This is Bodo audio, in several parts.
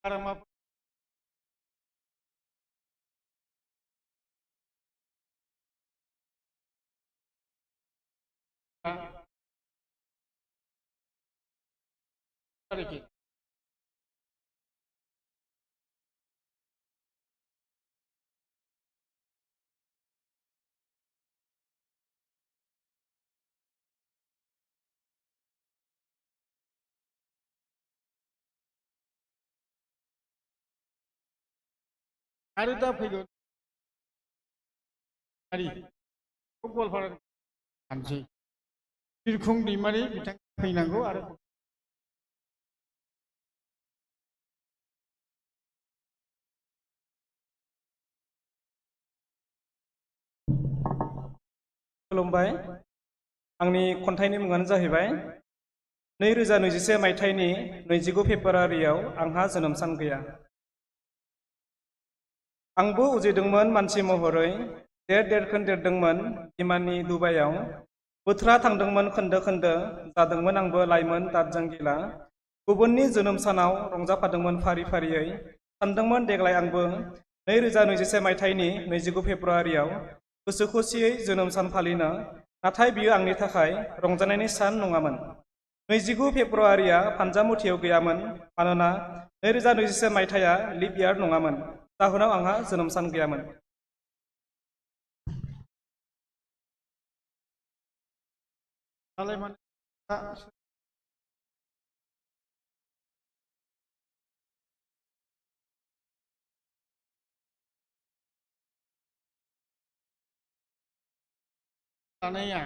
Karma sedikit. Ada dah figure hari football para anjing. Birkhung Dimari bitang fैनांगौ आरो खुलुमबाय आंनि खन्थाइनि मुङानो जाहैबाय 2021 मायथाइनि 29 फेब्रुवारियाव आंहा जोनोम सान गैया आंबो उजिदोंमोन मानसि महरै देरदोंमोन बिमानि दुबायाव बोथोरा थांदोंमोन खोन्दो खोन्दो जादोंमोन आंबो लाइमोन दादजों गिला गुबुननि जोनोम सानाव रंजाफादोंमोन फारि फारियै सानदोंमोन देग्लाय आंबो 2021 मायथाइनि 29 फेब्रुवारियाव गोसो खुसियै जोनोम सान फालिनो नाथाय बियो आंनि थाखाय रंजानायनि सान नङामोन 29 फेब्रुवारिया फानजामुथियाव गैयामोन मानोना 2021 मायथाइया लिप इयार नङामोन जाहोनाव आंहा जोनोम सान गैयामोन Aleman लानाया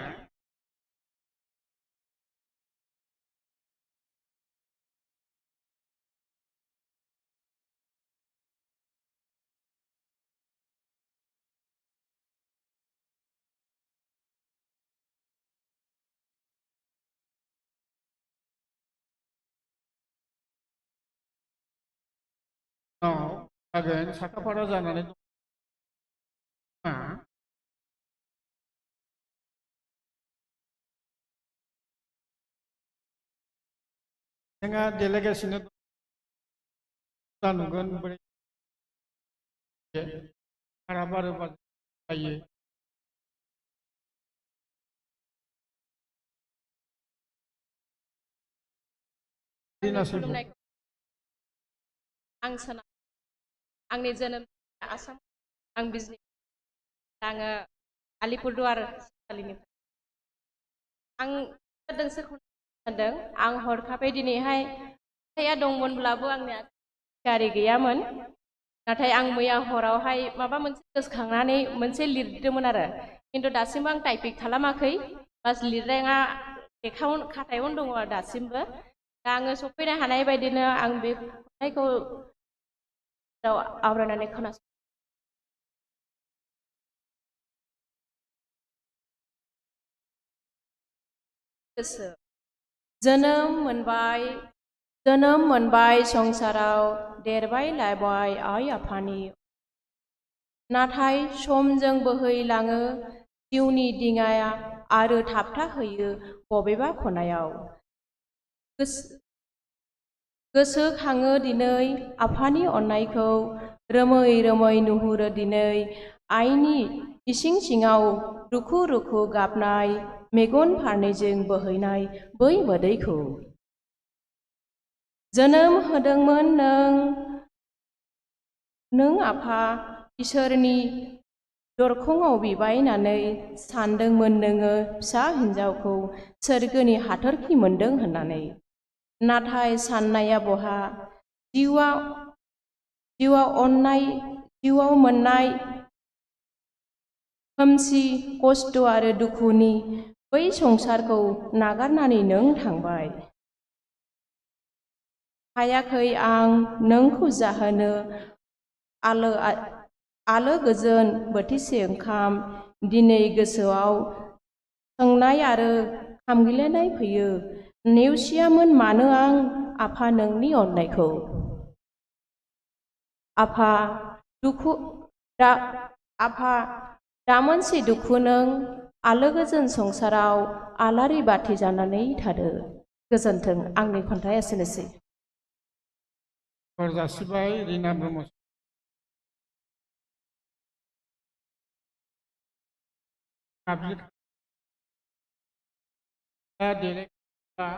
जागोन साखाफारा जानानै दङ जोंहा देलायगासिनो नुगोन बोरै हारा बारोबा जायो आं सोनाब आंनि जोनोम आसाम आं बिजनि आङो आलिपुरदुवार सालिनिफ्राय आं दोंसे खनदों आं हरखाबै दिनैहाय खन्थाइया दंमोनब्लाबो आंनिया गारि गैयामोन नाथाय आं मैया हरावहाय माबा मोनसे गोसोखांनानै मोनसे लिरदोंमोन आरो खिन्थु दासिमबो आं टाइपिं खालामाखै बास लिरनाया लेखायावनो खाथायावनो दङ दासिमबो दा आङो सफैनो हानाय बायदिनो आं बे खन्थाइखौ आवरायनानै खोनासं गोसो जोनोम मोनबाय संसाराव देरबाय लायबाय आइ आफानि नाथाय समजों बोहैलाङो जिउनि दिङाया आरो थाबथाहैयो बबेबा खनायाव गोसोखाङो दिनै आफानि अननायखौ रोमै रोमै नुहुरो दिनै आइनि इसिं सिङाव रुखु रुखु गाबनाय मेगन फारनैजों बोहैनाय बै मोदैखौ जोनोम होदोंमोन नों आफा इसोरनि दरखङाव बिबायनानै सानदोंमोन नोङो फिसा हिन्जावखौ सोरगोनि हाथरखि मोनदों होननानै नाथाय साननाया बहा जिउआव मोननाय खोमसि खस्थ' आरो दुखुनि बै संसारखौ नागारनानै नों थांबाय हायाखै आं नोंखौ जाहोनो आलो गोजोन बोथिसे ओंखाम दिनै गोसोआव सोंनाय आरो खामग्लिनाय फैयो नेवसियामोन मानो आं आफा नोंनि अननायखौ आफा दा मोनसे दुखु नों आलो गोजोन संसाराव आलारि बाथि जानानै थादो गोजोन्थों आंनि खन्थाइया एसेनोसै बोर जासिबाय रिना ब्रह्म देरेगा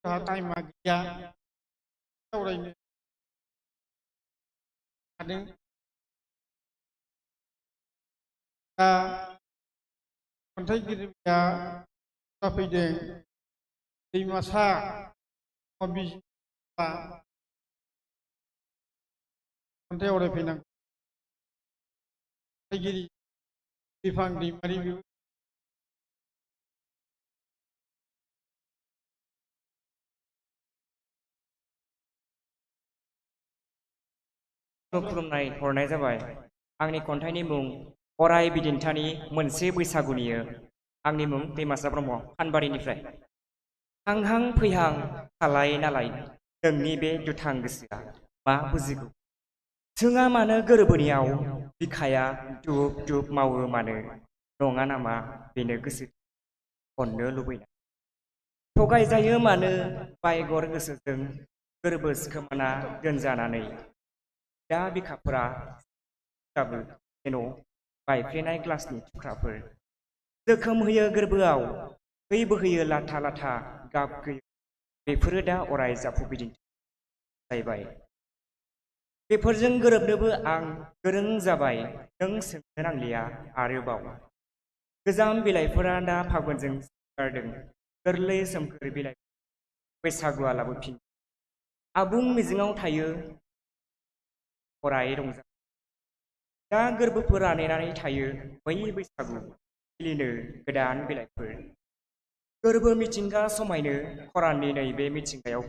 टाइमा गैया सावरायनो हादों दा खन्थाइगिरिया जाफैदों दैमासा बिजोंआ खन्थाइ आवरायफैनांगौ खन्थाइगिरि बिफां दैमारि खुलुमनाय हरनाय जाबाय आंनि खन्थाइनि मुं अराय बिदिन्थानि मोनसे बैसागुनियो आंनि मुं दैमासा ब्रह्म फानबारिनिफ्राय हांहां फैहां खालाय नालाय नोंनि बे दुथां गोसोआ मा बुजिगौ जोंहा मानो गोरबोनियाव बिखाया दुब दुब मावो मानो नङा नामा बेनो गोसो अननो लुबैनाय थगायजायो मानो बायगर गोसोजों गोरबो सिखोमाना दोनजानानै दा बिखाफोरा गाबो जेन' बायफ्लेनाय ग्लासनि थुख्राफोर जोखोम होयो गोरबोआव दै बोहैयो लाथा लाथा गाब गैयो बेफोरो दा अराय जाफुबिदिन्थि जाहैबाय बेफोरजों गोरोबनोबो आं गोरों जाबाय नों सोंनो नांलिया आरोबाव गोजाम बिलाइफोरा दा फागुनजों सिखारदों गोरलै सोमखोर बिलाइ बैसागुआ लाबोफिन आबुं मिजिङाव थायो अराय रंजा दा गोरबोफोरा नेनानै थायो बै बैसागु खिलिनो गोदान बिलाइफोर गोरबो मिथिंगा समायनो खराननि नैबे मिथिंगायाव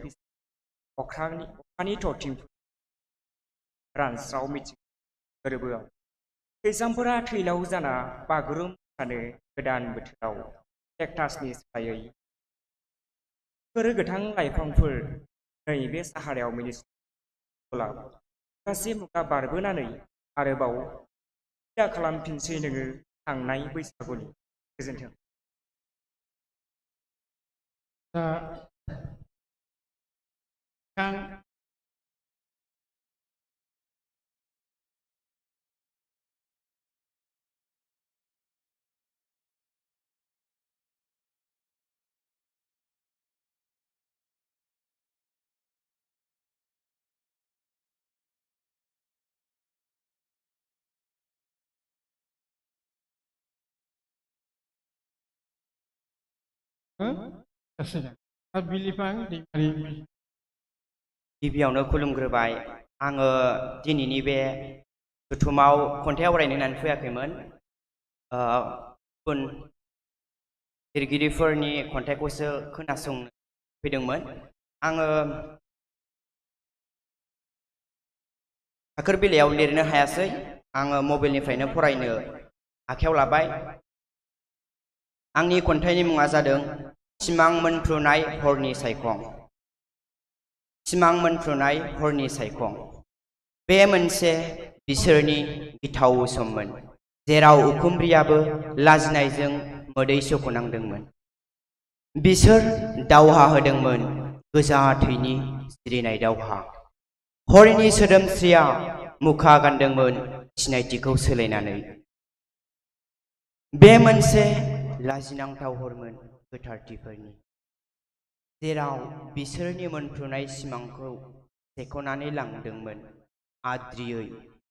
अखानि थरथिंफोर रानस्राव मिथिं गोरबोआव थैसामफोरा थैलाव जाना बागुरुम सानो गोदान बोथोराव केक्टासनि सायै गोथां लाइफांफोर नैबे साहारायाव मिनिस्लु गासै मुगा बारबोनानै आरोबाव फिदा खालामफिनसै नोङो थांनाय बैसागुनि गोजोन्थों बिलिफां दैमारि गिबियावनो खुलुमग्रोबाय आङो दिनैनि बे जथुमाव खन्थाइ आवरायनो होननानै फैयाखैमोन गुबुन लिरगिरिफोरनि खन्थाइखौसो खोनासंनो फैदोंमोन आङो थाखोर बिलाइयाव लिरनो हायासै आङो मबाइलनिफ्रायनो फरायनो आखायाव लाबाय आंनि खन्थाइनि मुङा जादों सिमां मोनफ्रुनाय हरनि सायखं सिमां मोनफ्रुनाय हरनि सायखं बे मोनसे बिसोरनि गिथाव सममोन जेराव उखुमब्रियाबो लाजिनायजों मोदै सखनांदोंमोन बिसोर दावहा होदोंमोन गोजा थैनि सिरिनाय दावहा हरनि सोदोमस्रिया मुखा गानदोंमोन सिनायथिखौ सोलायनानै बे मोनसे लाजिनांथाव हरमोन गोथारथिफोरनि जेराव बिसोरनि मोनफ्रुनाय सिमांखौ सेखनानै लांदोंमोन आद्रियै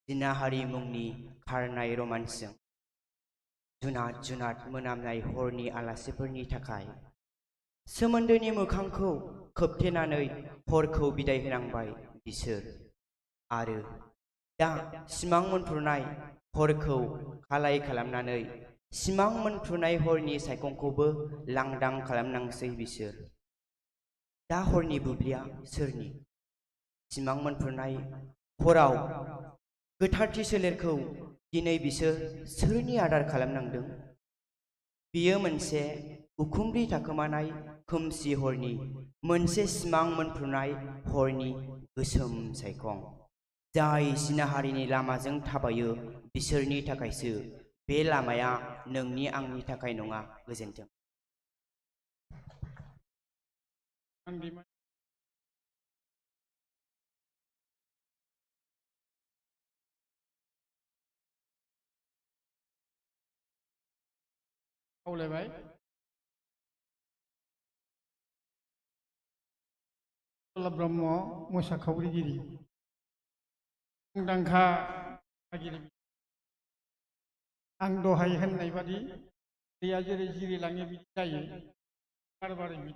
जिनाहारि मुंनि खारनाय रमान्सजों जुनाद जुनाद मोनामनाय हरनि आलासिफोरनि थाखाय सोमोन्दोनि मोखांखौ खोबथेनानै हरखौ बिदाय होनांबाय बिसोर आरो दा सिमां मोनफ्रुनाय हरखौ खालाय खालामनानै सिमां मोनफ्रुनाय हरनि सायखंखौबो लांदां खालामनांसै बिसोर दा हरनि बुब्लिया सोरनि सिमां मोनफ्रुनाय हराव गोथारथि सोलेरखौ दिनै बिसोर सोरनि आदार खालामनांदों बियो मोनसे उखुमब्रि थाखोमानाय खोमसि हरनि मोनसे सिमां मोनफ्रुनाय हरनि गोसोम सायखं जाय जिनाहारिनि लामाजों थाबायो बिसोरनि थाखायसो बे लामाया नोंनि आंनि थाखाय नङा गोजोन्थों आं दैमारि खावलायबाय ब्रह्म मोसाखावरिगिरि मुंदांखा मोसागिरि आं दहाय होननाय बादि दैया जेरै जिरिलाङो बिदि जायो बार बिदि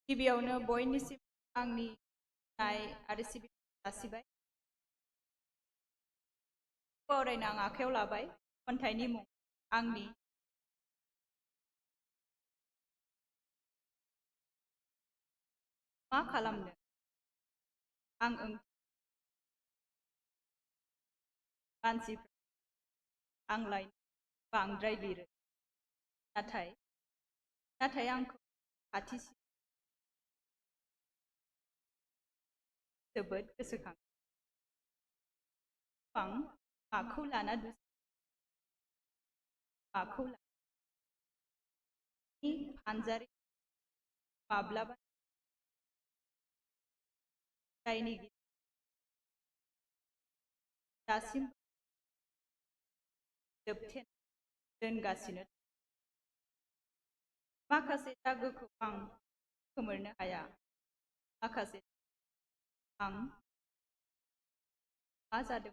गिबियावनो बयनिसिम आंनि आरो सिबिनाय जासिबाय फरायनो आं आखायाव लाबाय खन्थाइनि मुं आंनि मा खालामनो आं मानसिफ्रा आंलाय बांद्राय लिरो नाथाय आंखौ खाथिसिन जोबोद गोसोखां आं माखौ लाना माखौ लानानै फानजारि माब्लाबा जायनि दासिमबो जोबथेन दोनगासिनो माखासे दागोखौ आं खोमोरनो हाया माखासे आं मा जादों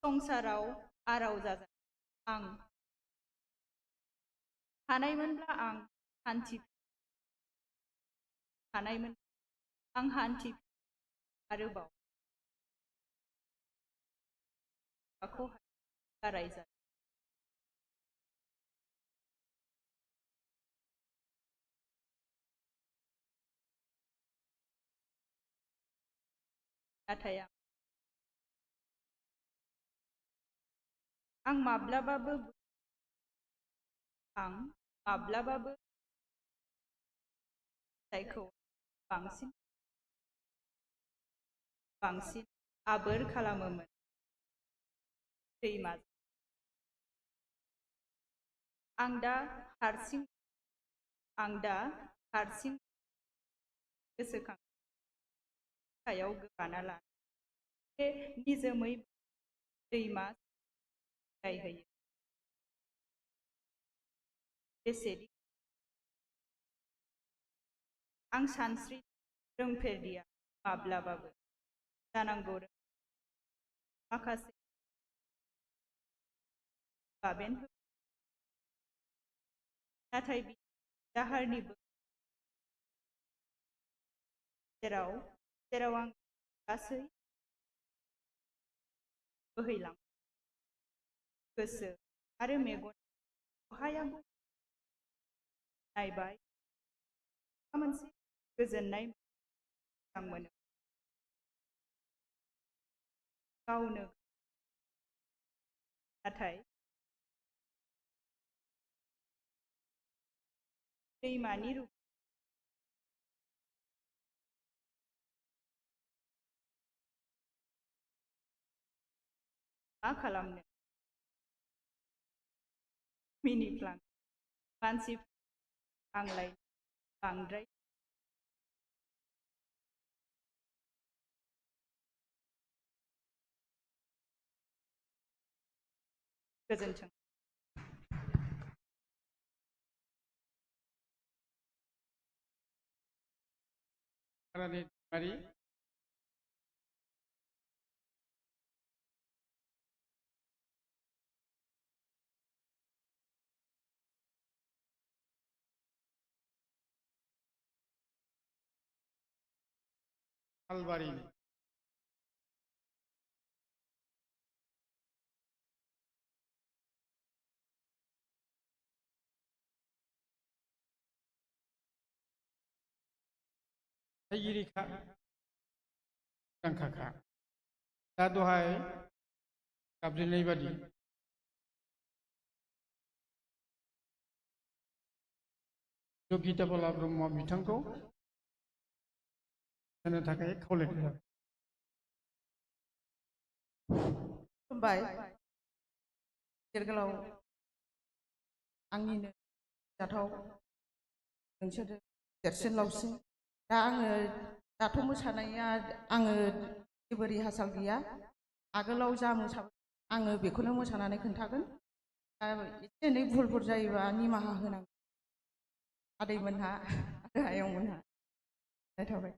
संसाराव आराव जाजा आं हानायमोनब्ला आं हान्थि आरोबाव गाराय जादों नाथाय आं माब्लाबाबो जायखौ बांसिन आबोर खालामोमोन दैमा। आं दा हारसिं गोसोखां सायाव गोबाना लानो बे निजोमै दैमा होयो बेसेदि आं सानस्रि रोंफेरदिया माब्लाबाबो जानांगौ माखासे बाबेन नाथाय दाहारनिबो जेराव आं गासै बोहैलां गोसो आरो मेगन अहायाबो नायबाय मोनसे गोजोननाय मोनो गावनो नाथाय दैमानि रुप मा खालामनो मिनिफ्लां मानसि आंलाय बांद्राय गोजोन्थों। रानि दैमारि हालबारिनि थाइगिरिखा मुंदांखाखा दा दहाय गाबज्रिनाय बादि जगिता ब्रह्म बिथांखौ होनो थाखाय खावलायनाय जाबाय। खुलुमबाय गेदेर गोलाव आंनिनो जाथाव नोंसोरो देरसिन लावसिन दा दाथ' मोसानाया जेबो रिहार्साल गैया आगोलाव जा आङो बेखौनो मोसानानै खोन्थागोन दा एसे एनै भुलफोर जायोबा निमाहा होनांगौ आदैमोनहा आरो आयंमोनहा थाबाय।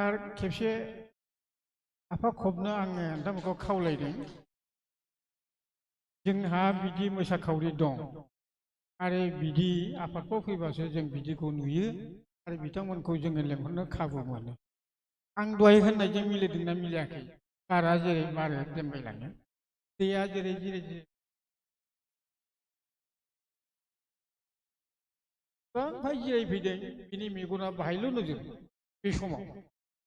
आरो खेबसे आफा खबनो आङो नोंथांमोनखौ खावलायदों जोंहा बिदि मोसाखावरि दं आरो बिदि आफादफ्राव फैबासो जों बिदिखौ नुयो आरो बिथांमोनखौ जोङो लेंहरनो खाबु मोनो आं दहाय होननायजों मिलायदोंना मिलायाखै बारा जेरै बारो देमबायलाङो दैया जेरै जेरै गोबांहाय जिरायफैदों बिनि मेगना बाहायल' नोजोर बे समाव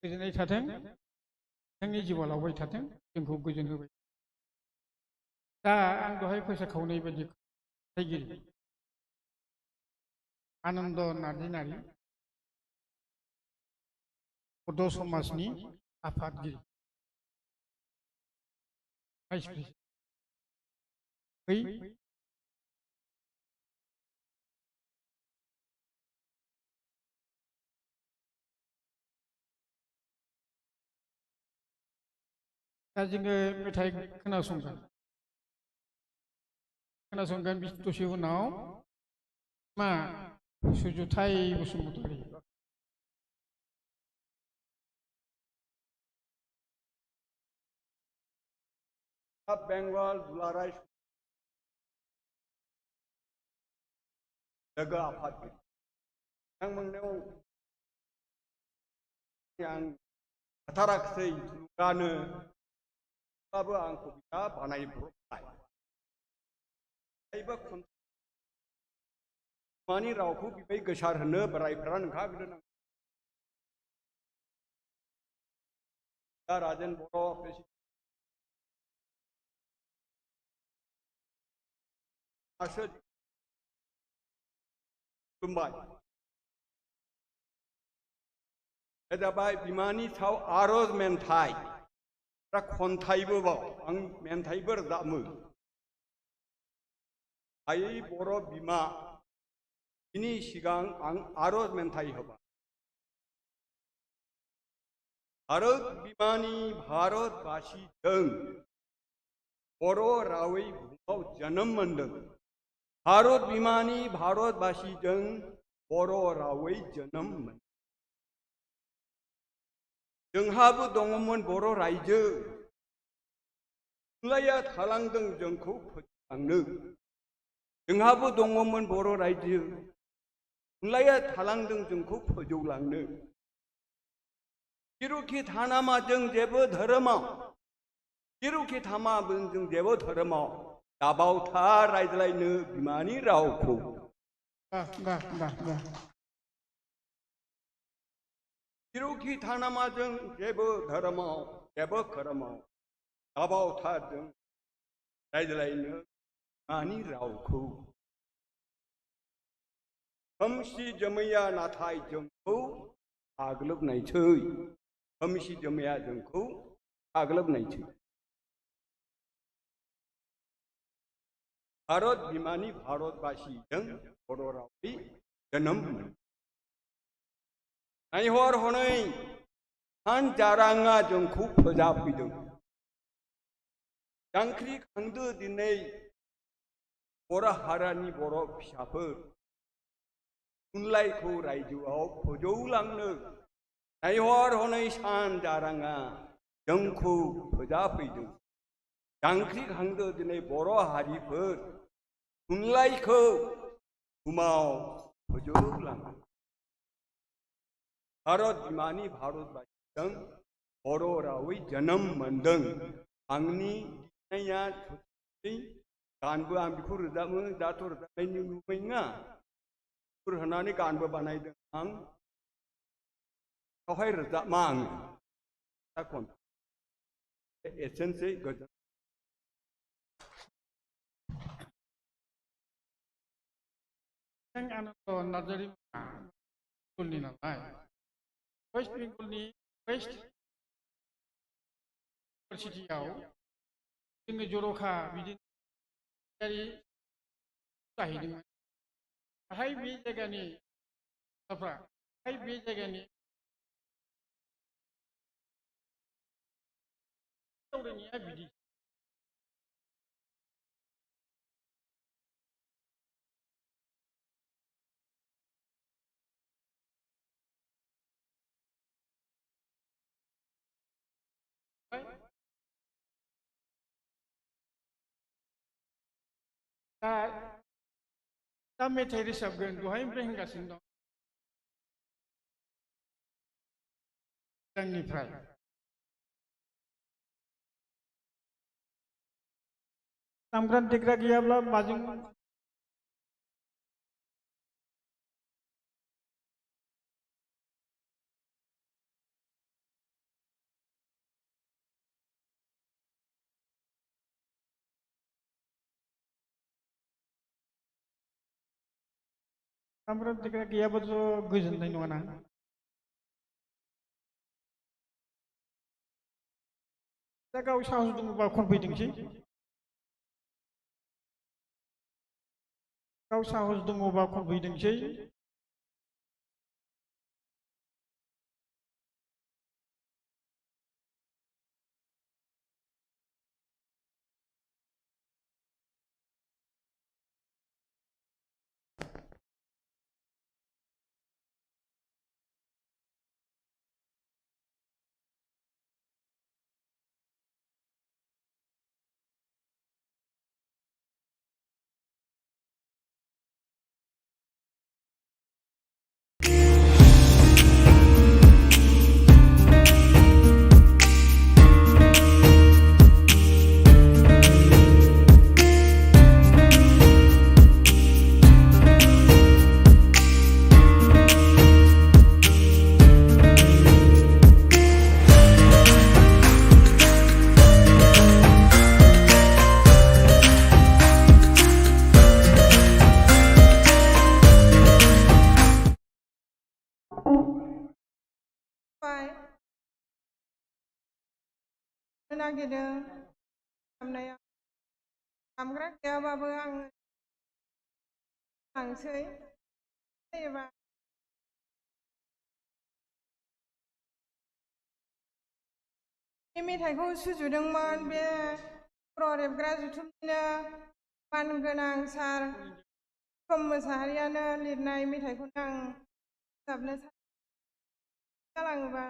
गोजोननाय थाथों नोंथांनि जिउआ लावबाय थाथों जोंखौ गोजोन होबाय दा आं दहाय फोसाखावनाय बायदि खन्थाइगिरि आनन्द नार्जिनारि बड' समाजनि आफादगिरि भाइस प्रेसिडेन्ट बै दा जोङो मेथाइ खोनासंगोन दसे उनाव मा सुजुथाय बसुमतारी बेंगल दुलाराय लोगो आफादगिरि बिथांमोननाव आं हाथाराखिसै थुलुंगानो आंखौ बिदा बानायब्रबबाय बिमानि रावखौ बिबाय गोसार होनो बोरायफोरा नोंहा गोदो दा राजेन बर' प्रेसिडेन्ट खुलुमबाय बे जाबाय बिमानि साव आरज मेन्थाइ खन्थाइबो बाव आं मेन्थाइबो रोजाबो आयै बर' बिमा बिनि सिगां आं आरज मेन्थाइ होबाय भारत बिमानि भारतबासिजों बर' रावै बुहुमाव जोनोम मोनदों भारत बिमानि भारतबासिजों बर' रावै जोनोम मोनदों जोंहाबो दङमोन बर' रायजो थुनलाइया थालांदों जोंखौ फोजोबलांनो जोंहाबो दङमोन बर' रायजो थुनलाइया थालांदों जोंखौ फोजौलांनो जेरावखि थानामा जों जेबो धोरोमाव जेरावखि थामा जों जेबो धोरोमाव दाबावथा रायज्लायनो बिमानि रावखौ जेरावखि थानामा जों जेबो धोरोमाव जेबो खोरोमाव दाबावथा जों रायज्लायनो बिमानि रावखौ खोमसि जोमैया नाथाय जोंखौ गाग्लोबनायसै खोमसि जोमैया जोंखौ गाग्लोबनायसै भारत बिमानि भारतबासिजों बर' रावै जोनोम मोनो नायहर हनै सान जाराङा जोंखौ फोजाफैदों जांख्रि खांदो दिनै बर' हारानि बर' फिसाफोर थुनलाइखौ रायजोआव फोजौलांनो नायहर हनै सान जाराङा जोंखौ फोजाफैदों जांख्रि खांदो दिनै बर' हारिफोर थुनलाइखौ बुहुमाव फोजौलांनो भारत बिमानि भारतबासिजों बर' रावै जोनोम मोनदों आंनि लिरनाया गानबो आं बेखौ रोजाबो दाथ' रोजाबनायनि नुबाय नङा होनानै गानबो बानायदों आं बेवहाय रोजाबमा आङो दा खन्थाइ एसेनोसै गोजोन आनन्द नार्जारि बेंगलनि नालाय वेस्ट बेंगलनि वेस्ट इउनिभारसिटियाव जोङो जर'खा बिदिनो जाहैदोंमोन बाहाय बे जायगानि बाहाय बे जायगानि दावबायनाया बिदि दा मेथाइ रोजाबगोन दहायनिफ्राय होनगासिनो दं सिगांनिफ्राय दामग्रा देग्रा गैयाब्ला माजों दामग्रा देग्रा गैयाबाथ' गोजोननाय नङाना दा गाव साहस दङबा खनफैथोंसै गाव साहस दङबा खनफैथोंसै नागिरदों खालामनायाव दामग्रा गैयाबाबो आं थांसै जायोबा बे मेथाइखौ सुजुदोंमोन बे बर' रेबग्रा जुथुमनिनो मानगोनां सार प्रम मोसाहारियानो लिरनाय मेथाइखौनो आं रोजाबनो जालाङोबा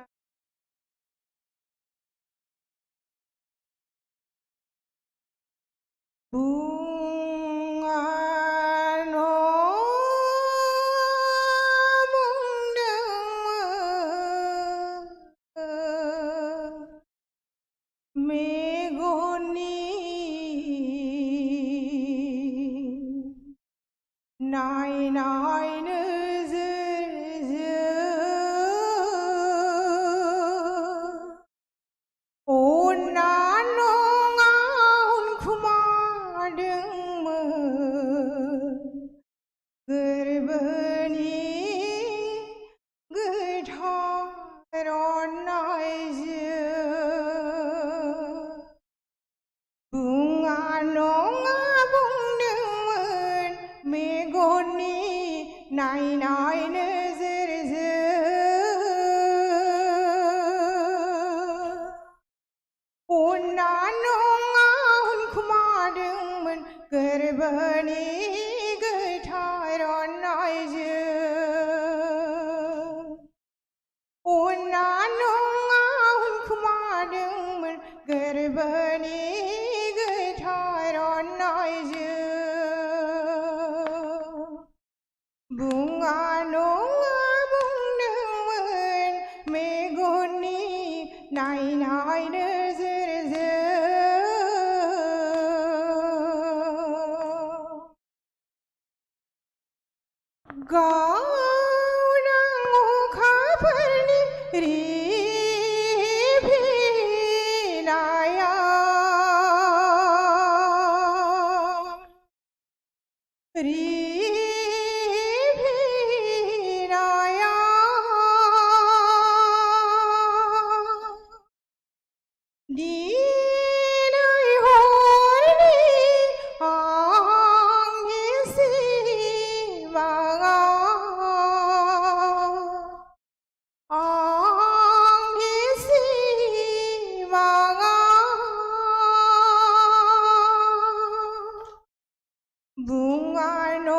bunga no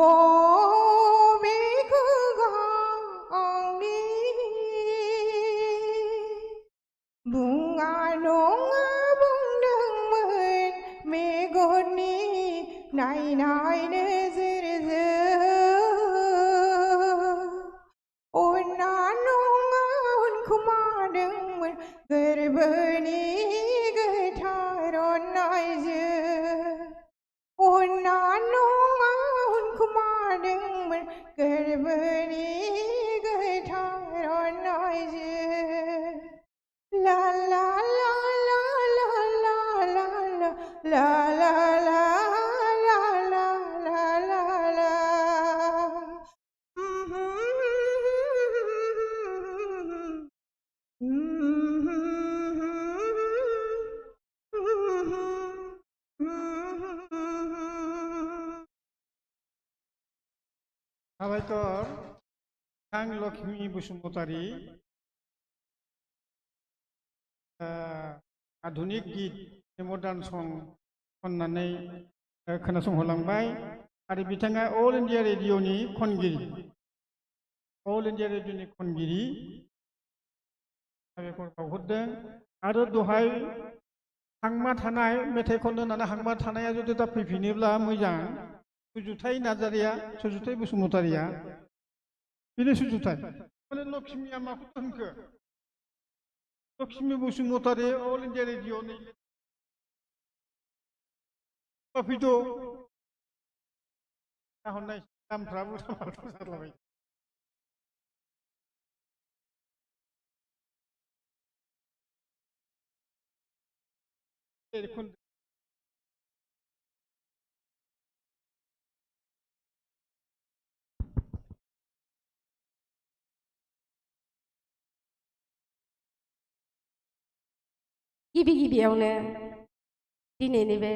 बबेखौ गावनि बुङा नङा बुंदोंमोन मेगननि नायनाय नोजोरजों अना नङा उनखुमादोंमोन गोरबोनि गोथार अननायजों अना नङा उनखुमादोंमोन गोरबोनि गोथार अननायजों ला ला ला ला ला ला ला ला ला ला ला ला ला ला साबायखर आं लक्ष्मी बसुमतारी आधुनिक गीत मडार्न सं खननानै खोनासंहोलांबाय आरो बिथाङा अल इन्डिया रेडिअ'नि खनगिरि साबायखर बावहरदों आरो दहाय हांमा थानाय मेथाइ खननो होननानै हांमा थानाया जुदि दा फैफिनोब्ला मोजां सुजुथाय नार्जारिया सुजुथाय बसुमतारिया बेनो सुजुथाय माने लक्ष्मीया माखौ होनखो लक्ष्मी बसुमतारी अल इन्डिया रेडिअ'नि फैद' नाहरनाय नामफ्राबो जालाबाय गिबियावनो दिनैनि बे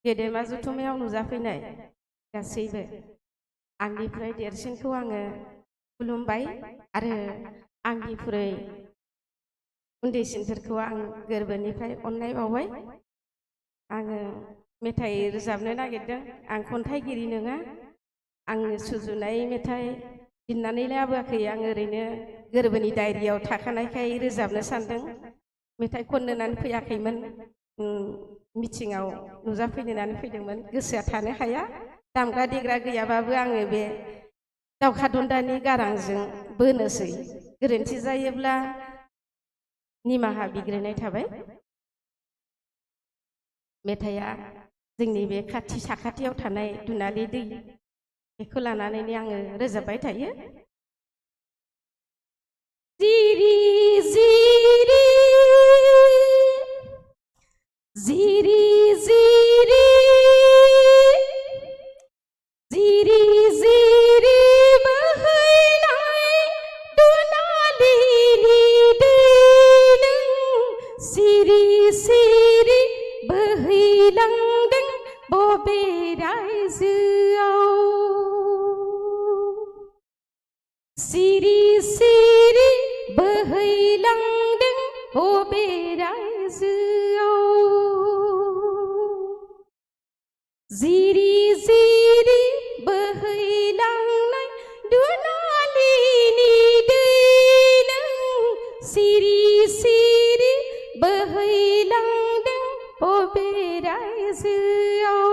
गेदेमा जथुम्मायाव नुजाफैनाय गासैबो आंनिफ्राय देरसिनखौ आङो खुलुमबाय आरो आंनिख्रुइ उन्दैसिनफोरखौ आं गोरबोनिफ्राय अननाय बावबाय आङो मेथाइ रोजाबनो नागिरदों आं खन्थाइगिरि नङा आंनि सुजुनाय मेथाइ लिरनानै लाबोआखै आं ओरैनो गोरबोनि डायरियाव थाखानायखाय रोजाबनो सानदों मेथाइ खननो होननानै फैयाखैमोन मिटिङाव नुजाफैनो होननानै फैदोंमोन गोसोआ थानो हाया दामग्रा देग्रा गैयाबाबो आङो बे दावखा दन्दानि गारांजों बोनोसै गोरोन्थि जायोब्ला निमाहा बिग्रायनाय थाबाय मेथाइया जोंनि बे खाथि साखाथियाव थानाय दुनालि दै बेखौ लानानैनो आङो रोजाबबाय थायो जिरि जिरि जिरि जिरि जिरि जिरि बोहैनाय दुनालिनि दै नों सिरि सिरि बोहैलांदों बबे रायजोआव सिरि सिरि बोहैलांदों बबे रायजोआव जिरि जिरि बोहैलांनाय दुनालिनि दै नों सिरि सिरि बोहैलांदों बबे रायजोआव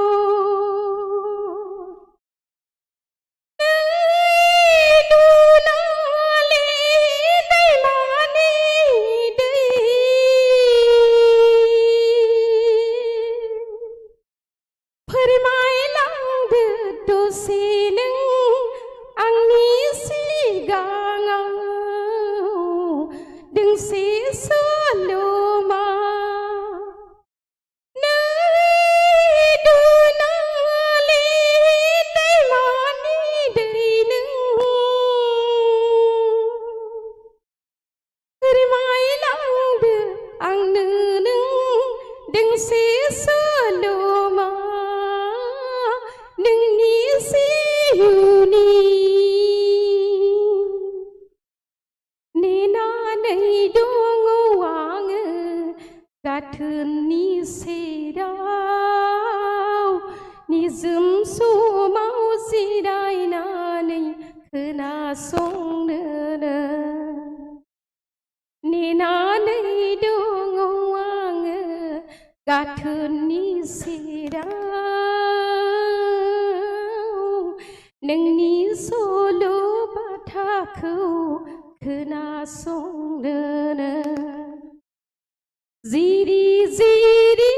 नेनानै दङ खोनासंनोनो नेनानै दङ आङो गाथोननि सेराव नोंनि सल' बाथाखौ खोनासंनोनो जिरि जिरि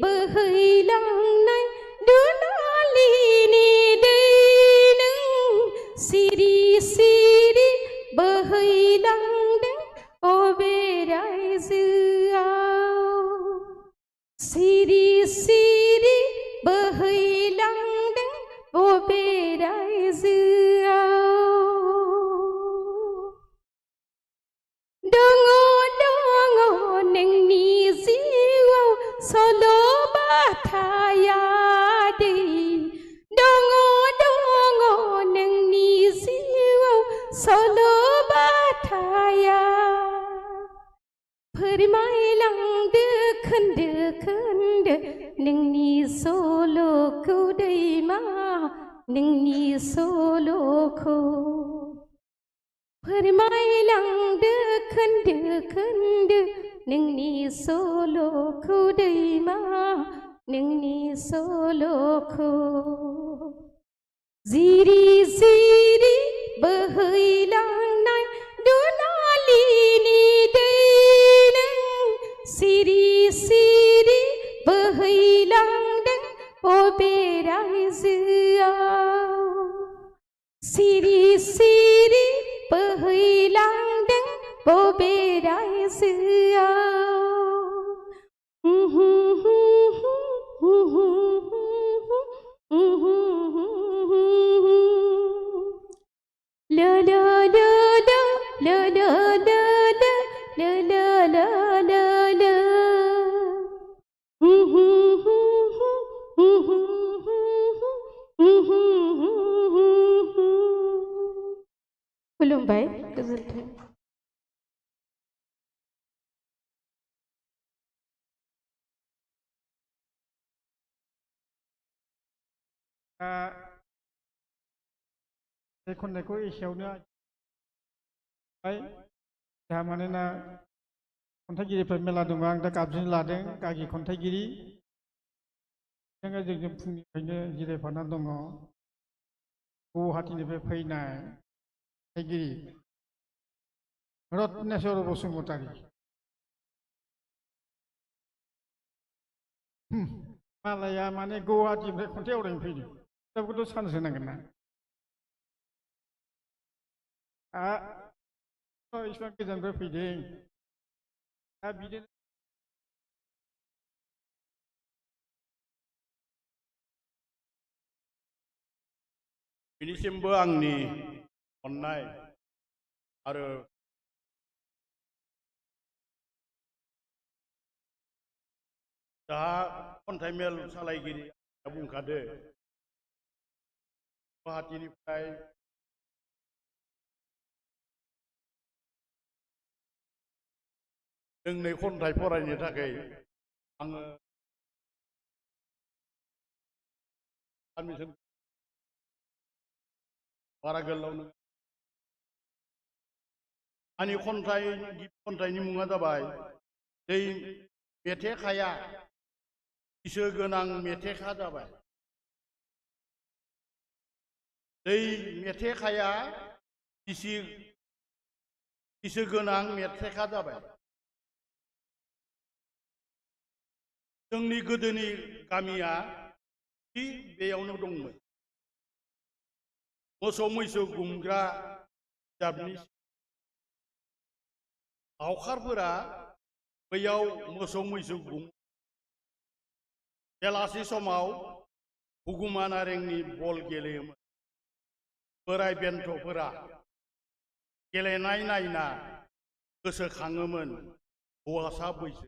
बोहैलांनाय दुलालिनि दै नों सिरि सिरि बोहैलांदों अबे रायजोआव सिरि सिरि बोहैलांदों बबे रायजोआव दङ नोंनि जिउआव सल' बाथाया दै दङ नोंनि जिउआव सल' बाथाया फोरमायलांदो खोन्दो खोन्दो नोंनि सल'खौ दैमा नोंनि सल'खौ फोरमायलांदो खोन्दो खोन्दो नोंनि सल'खौ दैमा नोंनि सल'खौ जिरि जिरि बोहैलांनाय दुलालिनि दै नों सिरि सिरि बोहैलांदों बबे रायजोआव सिरि सिरि बोहैलांदों बबे रायजोआव लो लो लो लो लो लो लो लो लो लो लो लो खुलुमबाय गोजोन्थों बे खन्नायखौ एसेयावनो जोंहा मानोना खन्थाइगिरिफोर मेला दङ आं दा गाबज्रिनो लादों गागि खन्थाइगिरि जोंजों फुंनिफ्रायनो जिरायफाना दङ गुवाहाटीनिफ्राय फैनाय खन्थाइगिरि रत्नेश्वर बसुमतारी मालाया माने गुवाहाटीनिफ्राय खन्थाइ आवरायनो फैदों बिथांखौथ' सान्स होनांगोन ना इसिबां गोजाननिफ्राय फैदों दा बिदिनो बिनिसिमबो आंनि अननाय आरो जाहा खन्थाइ मेल सालायगिरि बुंखादो गुवाहाटीनिफ्राय जोंनि खन्थाइ फरायनो थाखाय आङो पारमिसन बारा गोलाव नङा आंनि खन्थाइनि मुङा जाबाय दै मेथेखाया गोसो गोनां मेथेखा जाबाय दै मेथेखाया गोसो गोनां मेथेखा जाबाय जोंनि गोदोनि गामिया बेयावनो दंमोन मोसौ मैसो गुमग्रा जाबनि लावखारफोरा बैयाव मोसौ मैसो गुम बेलासि समाव हुगुमा नारेंनि बल गेलेयोमोन बोराय बेन्थ'फोरा गेलेनाय नायना गोसोखाङोमोन हौवासा बैसो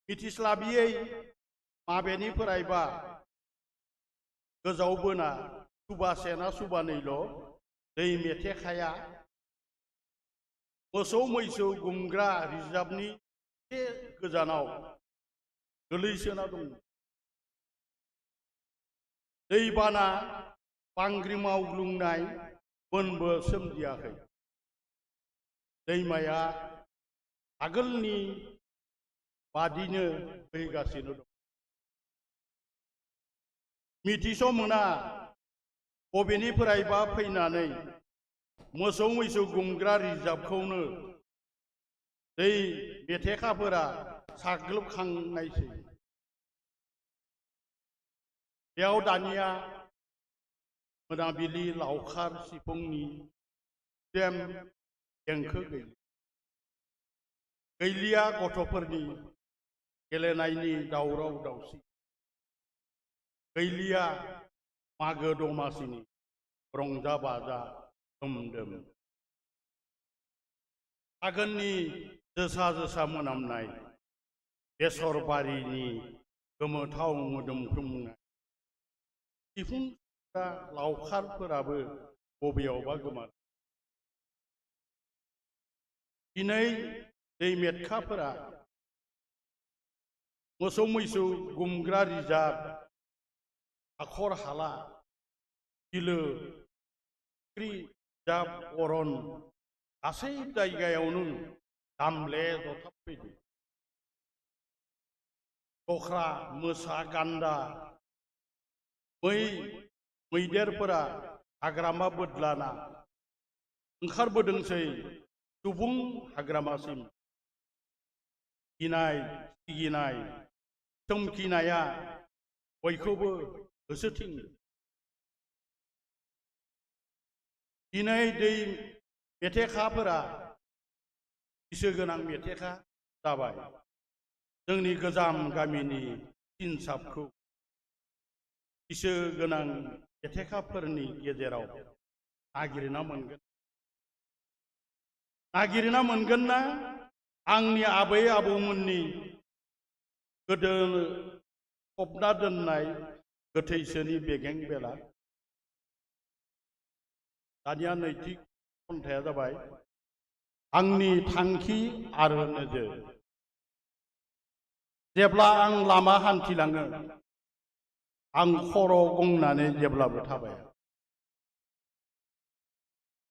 मिथिस्लाबियै माबेनिफ्रायबा गोजाव बोना सुबासेना सुबानैल' दै मेथेखाया मोसौ मैसो गुमग्रा रिजार्भनि एसे गोजानाव गोलैसोना दं दैबाना बांग्रि मावग्लुंनाय मोनबो सोमजियाखै। दैमाया आगोलनि बादिनो बोहैगासिनो दं। मिथिस' मोना बबेनिफ्रायबा फैनानै मोसौ मैसो गुमग्रा रिजार्भखौनो दै मेथेखाफोरा साग्लोबखांनायसै। बेयाव दानिया मोनाबिलि लावखार सिफुंनि सुदेम देंखो गैलिया गथ'फोरनि गेलेनायनि दावराव दावसि गैलिया मागो दमासिनि रंजा बाजा दोम आघोननि जोसा जोसा मोनामनाय बेसर बारिनि गोमोथाव मोदोमफ्रुमनाय सिफुं लावखारफोराबो बबेयावबा गोमादों। दिनै दै मेथखाफोरा मोसौ मैसो गुमग्रा रिजार्भ हाखर हाला बिलो फुख्रि जाब अरन गासै जायगायावनो दामले जथाबफैदों। लख्रा मोसा गान्दा मैदेरफोरा हाग्रामा बोदलाना ओंखारबोदोंसै सुबुं हाग्रामासिम। गिनाय सिगिनाय सोमखिनाया बयखौबो होसोथिङो। दिनै दै मेथेखाफोरा बैसो गोनां मेथेखा जाबाय। जोंनि गोजाम गामिनि सिनसाबखौ बैसो गोनां मेथेखाफोरनि गेजेराव नागिरना मोनगोन ना आंनि आबै आबौमोननि गोदो फबना दोननाय गोथैसोनि बेगें बेला। दानिया नैथि खन्थाइया जाबाय आंनि थांखि आरो नोजोर। जेब्ला आं लामा हान्थिलाङो आं खर' गंनानै जेब्लाबो थाबाया।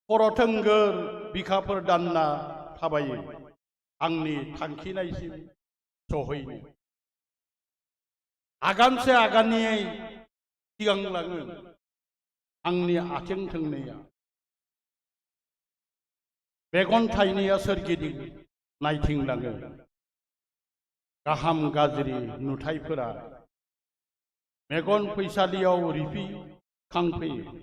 खर' थोंगोर बिखाफोर दानना थाबायो आंनि थांखिनायसिम सहैनो। आगानसे आगाननै सिगांलाङो आंनि आथिं थोंनैया। मेगन थाइनैया सोरगिदिं नायथिंलाङो। गाहाम गाज्रि नुथायफोरा मेगन फैसालियाव रिफिखांफैयो।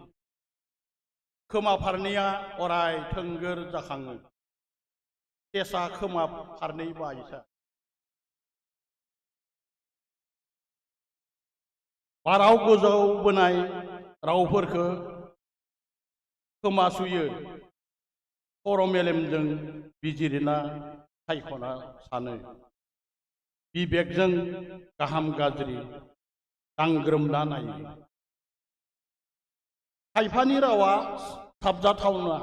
खोमा फारनैया अराय थोंगोर जाखाङो। सेसा खोमा फारनै बायसा। बाराव गोजावबोनाय रावफोरखौ खोमा सुयो। खर' मेलेमजों बिजिरना सायख'ना सानो। बिबेकजों गाहाम गाज्रि दांग्रोमना नायो। खायफानि रावा साबजाथावना,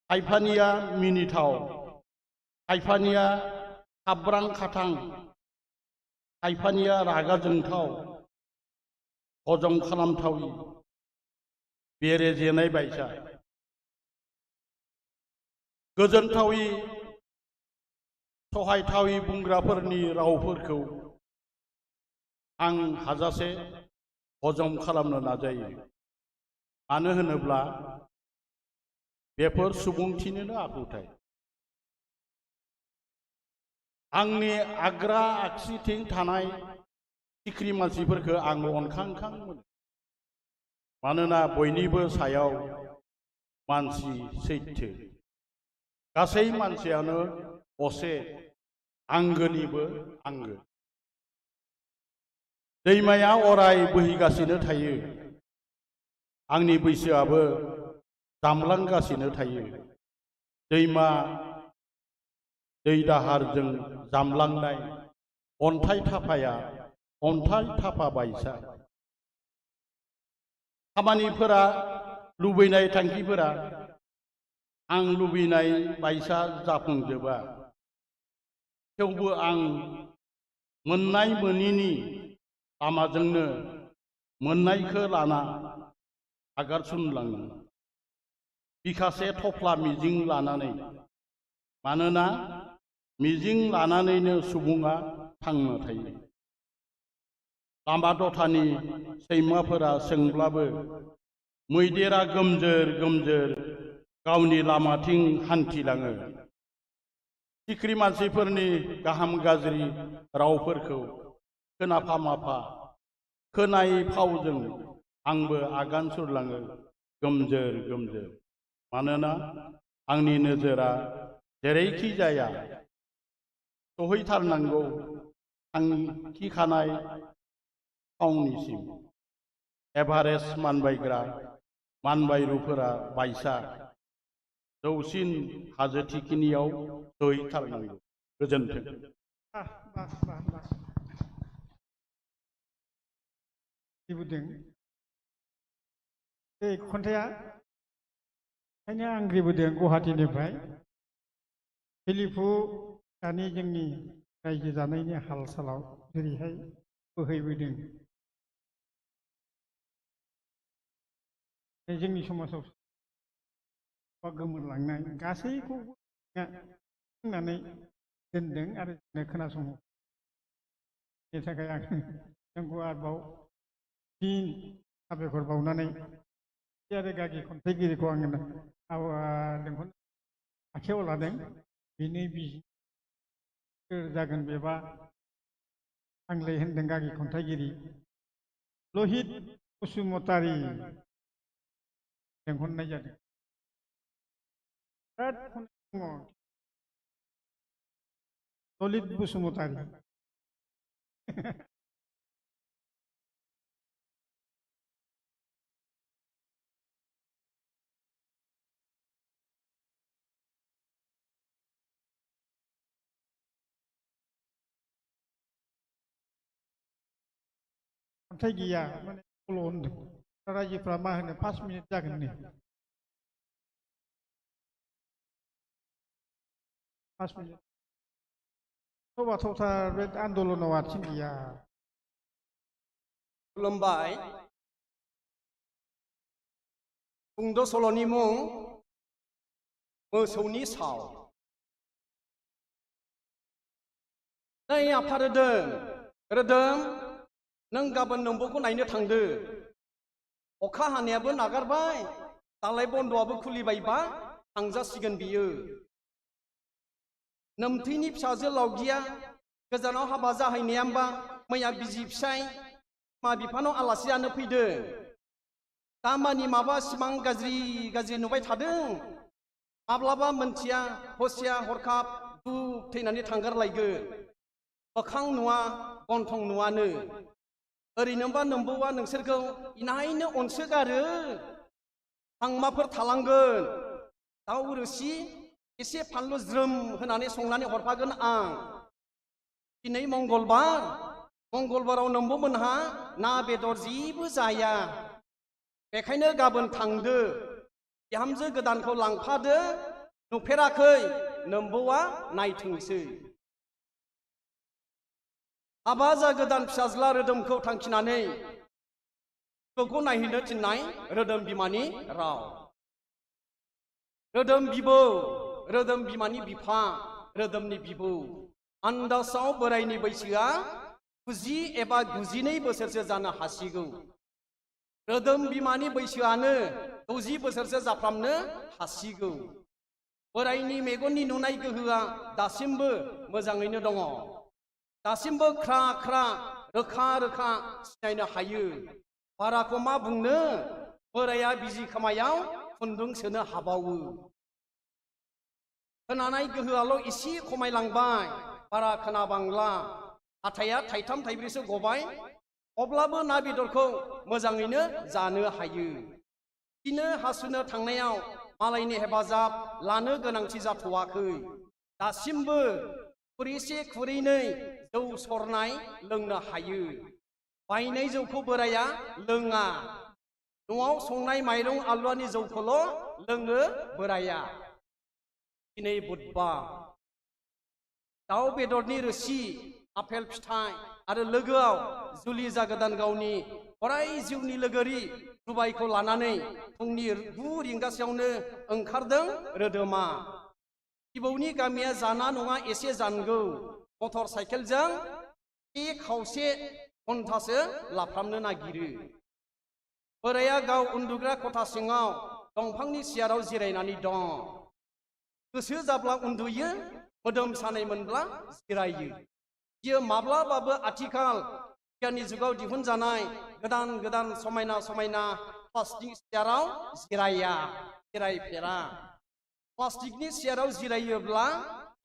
खायफानिया मिनिथाव, खायफानिया खाब्रां खाथां, खायफानिया रागा जोंथाव, हजम खालामथावि, बेरे जेनाय बायसा। गोजोनथावि सहायथावि बुंग्राफोरनि रावफोरखौ आं हाजासे हजम खालामनो नाजायो। मानो होनोब्ला बेफोर सुबुंथिनिनो आखुथाय। आंनि आग्रा आगसिथिं थानाय सिख्रि मानसिफोरखौ आं अनखांखां मोनो। मानोना बयनिबो सायाव मानसि सैथो। गासै मानसियानो असे आंगोनिबो आंगो। दैमाया अराय बोहैगासिनो थायो। आंनि बैसोआबो जामलांगासिनो थायो। दैमा दै दाहारजों जामलांनाय अन्थाइ थाफाया अन्थाइ थाफा बायसा। खामानिफोरा लुबैनाय थांखिफोरा आं लुबैनाय बायसा जाफुंजोबा। थेवबो आं मोननाय मोनिनि लामाजोंनो मोननायखौ लाना आगारसुनलाङो बिखासे थफ्ला मिजिं लानानै मानोना मिजिं लानानैनो सुबुङा थांना थायो लामा दथानि सैमाफोरा सोंब्लाबो मैदेरा गोमजोर गोमजोर गावनि लामाथिं हान्थिलाङो सिख्रि मानसिफोरनि गाहाम गाज्रि रावफोरखौ खोनाफा माफा खोनायै फावजों आंबो आगान सुरलाङो गोमजोर गोमजोर मानोना आंनि नोजोरा जेरैखि जाया सहैथारनांगौ थांखिखानाय थावनिसिम एभारेस्ट मानबायग्रा मानबायरुफोरा बायसा जौसिन हाजो थिखिनियाव सहैथारनांगौ गोजोन्थों बे खन्थाइया ओंखायनो आंग्रिबोदों गुवाहाटीनिफ्राय फिलिफु दानि जोंनि रायजो जानायनि हाल सालाव जेरैहाय बोहैबोदों जोंनि समाजाव गोमोरलांनाय गासैखौबो बुंनानै दोनदों आरो खोनासङो बेनि थाखाय आं जोंखौ आरोबाव फिन साबायखर बावनानै आरो गागि खन्थाइगिरिखौ आङो लिंहरनो आखायाव लादों बेनो बिजि सोर जागोन बेबा आंलाय होनदों गागि खन्थाइगिरि लहित बसुमतारी लेंहरनाय जादों बिराद खन्थाइ दङ ललित बसुमतारी खन्थाइ गैया माने सल' होनदों रायजोफ्रा मा होनो 5 मिनिट जागोन नै 5 मिनिट सबाथावथार बे आन्दलनाव आथिं गैया खुलुमबाय सुंद' सल'नि मुं मोसौनि साव नै आफा रोदोम नों गाबोन नोम्बौखौ नायनो थांदो अखा हानायाबो नागारबाय दालाय बन्द'आबो खुलिबायबा थांजासिगोन बियो नोमथैनि फिसाजो लावगिया गोजानाव हाबा जाहैनायाम्बा मैया बिजि फिसाय मा बिफानाव आलासि जानो फैदों दामानि माबा सिमां गाज्रि नुबाय थादों माब्लाबा मोनथिया हसिया हरखाब दुब थैनानै थांगारलायगोन मोखां नुवा गन्थं नुवानो ओरैनोबा नोम्बौआ नोंसोरखौ इनायनो अनसोगारो हांमाफोर थालांगोन दाउ रोसि एसे फानलु ज्रोम होनानै संनानै हरफागोन आं दिनै मंगलबाराव नोम्बौमोनहा ना बेदर जेबो जाया बेखायनो गाबोन थांदो बिहामजो गोदानखौ लांफादो नुफेराखै नोम्बौआ नायथोंसै हाबा जा गोदान फिसाज्ला रोदोमखौ थांखिनानै फिसौखौ नायहैनो थिननाय रोदोम बिमानि राव रोदोम बिमानि बिफा रोदोमनि बिबौ आन्दासाव बोरायनि बैसोआ 90 एबा 92 बोसोरसो जानो हासिगौ रोदोम बिमानि बैसोआनो 60 बोसोरसो जाफ्रामनो हासिगौ बोरायनि मेगननि नुनाय गोहोआ दासिमबो मोजाङैनो दङ दासिमबो ख्रा ख्रा रोखा सिनायनो हायो बाराखौ मा बुंनो बोराया बिजि खोमायाव खुन्दुं सोनो हाबावो खोनानाय गोहोआल' एसे खमायलांबाय बारा खोनाबांला हाथाया थाइथाम थाइब्रैसो गबाय अब्लाबो ना बेदरखौ मोजाङैनो जानो हायो खिनो हासुनो थांनायाव मालायनि हेफाजाब लानो गोनांथि जाथ'वाखै दासिमबो खुरैसे खुरैनै जौ सरनाय लोंनो हायो बायनाय जौखौ बोराया लोङा न'आव संनाय माइरं आलुवानि जौखौल' लोङो बोराया दिनै बुधबार दाउ बेदरनि रोसि आफेल फिथाइ आरो लोगोआव जुलि जागोदान गावनि अराय जिउनि लोगोरि रुबाइखौ लानानै फुंनि 9 रिंगासोआवनो ओंखारदों रोदोमा। बिबौनि गामिया जाना नङा एसे जानगौ। मटर साइकेलजों 1.5 घन्टासो लाफ्रामनो नागिरो। बोराया गाव उन्दुग्रा खथा सिङाव दंफांनि सियाराव जिरायनानै दं। गोसो जाब्ला उन्दुयो, मोदोम सानाय मोनब्ला जिरायो। बियो माब्लाबाबो आथिखाल बिगियाननि जुगाव दिहुनजानाय गोदान गोदान समायना समायना प्लास्टिक सियाराव जिरायफेरा। प्लास्टिकनि सियाराव जिरायोब्ला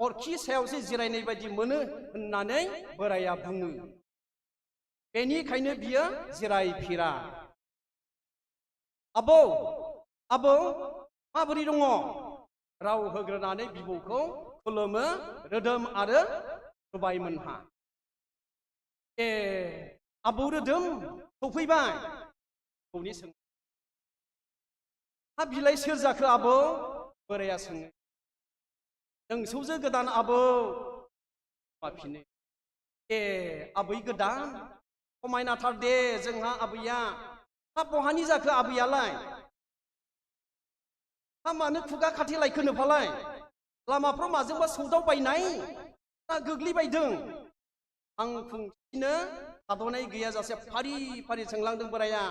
अरखि सायावसो जिरायनाय बायदि मोनो होननानै बोराया बुङो। बेनिखायनो बियो जिरायफेरा। आबौ आबौ माबोरै दङ? राव होग्रोनानै बिबौखौ खुलुमो रोदोम आरो रुबाइमोनहा। ए आबौ रोदोम सफैबाय? आबौनि सोङो। हा बिलाइ सोर जाखो आबौ? बोराया सोङो। नोंसौजो गोदान आबौ। माफिनो। ए आबै गोदान समायनाथार दे जोंहा आबैया। हा बहानि जाखो आबैयालाय? हा मानो खुगा खाथि लायखोनो फालाय? लामाफ्राव माजोंबा सौदावबायनाय ना गोग्लैबायदों? आं खुंथिनो थाद'नाय गैयाजासे फारि फारि सोंलांदों बोराया।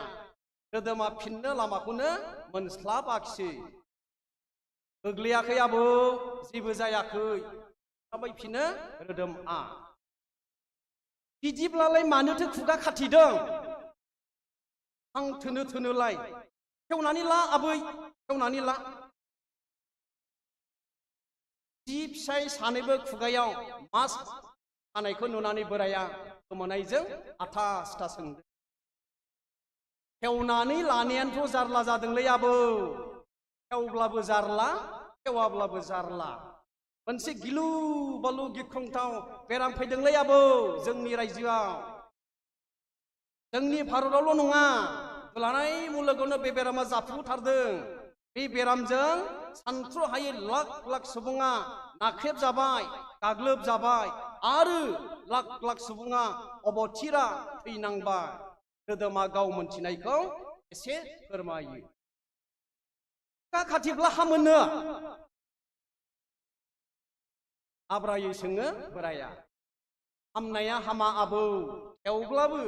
रोदोमा फिननो लामाखौनो मोनस्लाबाखिसै। गोग्लैयाखै आबौ, जेबो जायाखै। थाबायफिनो रोदोमआ। बिदिब्लालाय मानोथो खुगा खाथिदों? आं थोनोलाय। खेवनानै ला आबै, खेवनानै ला। जि फिसाय सानैबो खुगायाव मास्क खानायखौ नुनानै बोराया गोमोनायजों आथा सिथा सोंदों। खेवनानै लानायानोथ' जारला जादोंलै आबौ। खेवब्लाबो जारला, खेवाब्लाबो जारला। मोनसे गिलु बालु गिख्रंथाव बेराम फैदोंलै आबौ जोंनि रायजोआव। जोंनि भारतावल' नङा, दुलाराय मुलुगावनो बे बेरामा जाफुथारदों। बे बेरामजों सानथ्र'हायै लाख लाख सुबुङा नाख्रेबजाबाय, गाग्लोबजाबाय आरो लाख लाख सुबुङा अबथिरा थैनांबाय। रोदोमा गाव मोनथिनायखौ एसे फोरमायो। खुगा खाथिब्ला हामोनो? आब्रायै सोङो बोराया। हामनाया हामा आबौ, थेवब्लाबो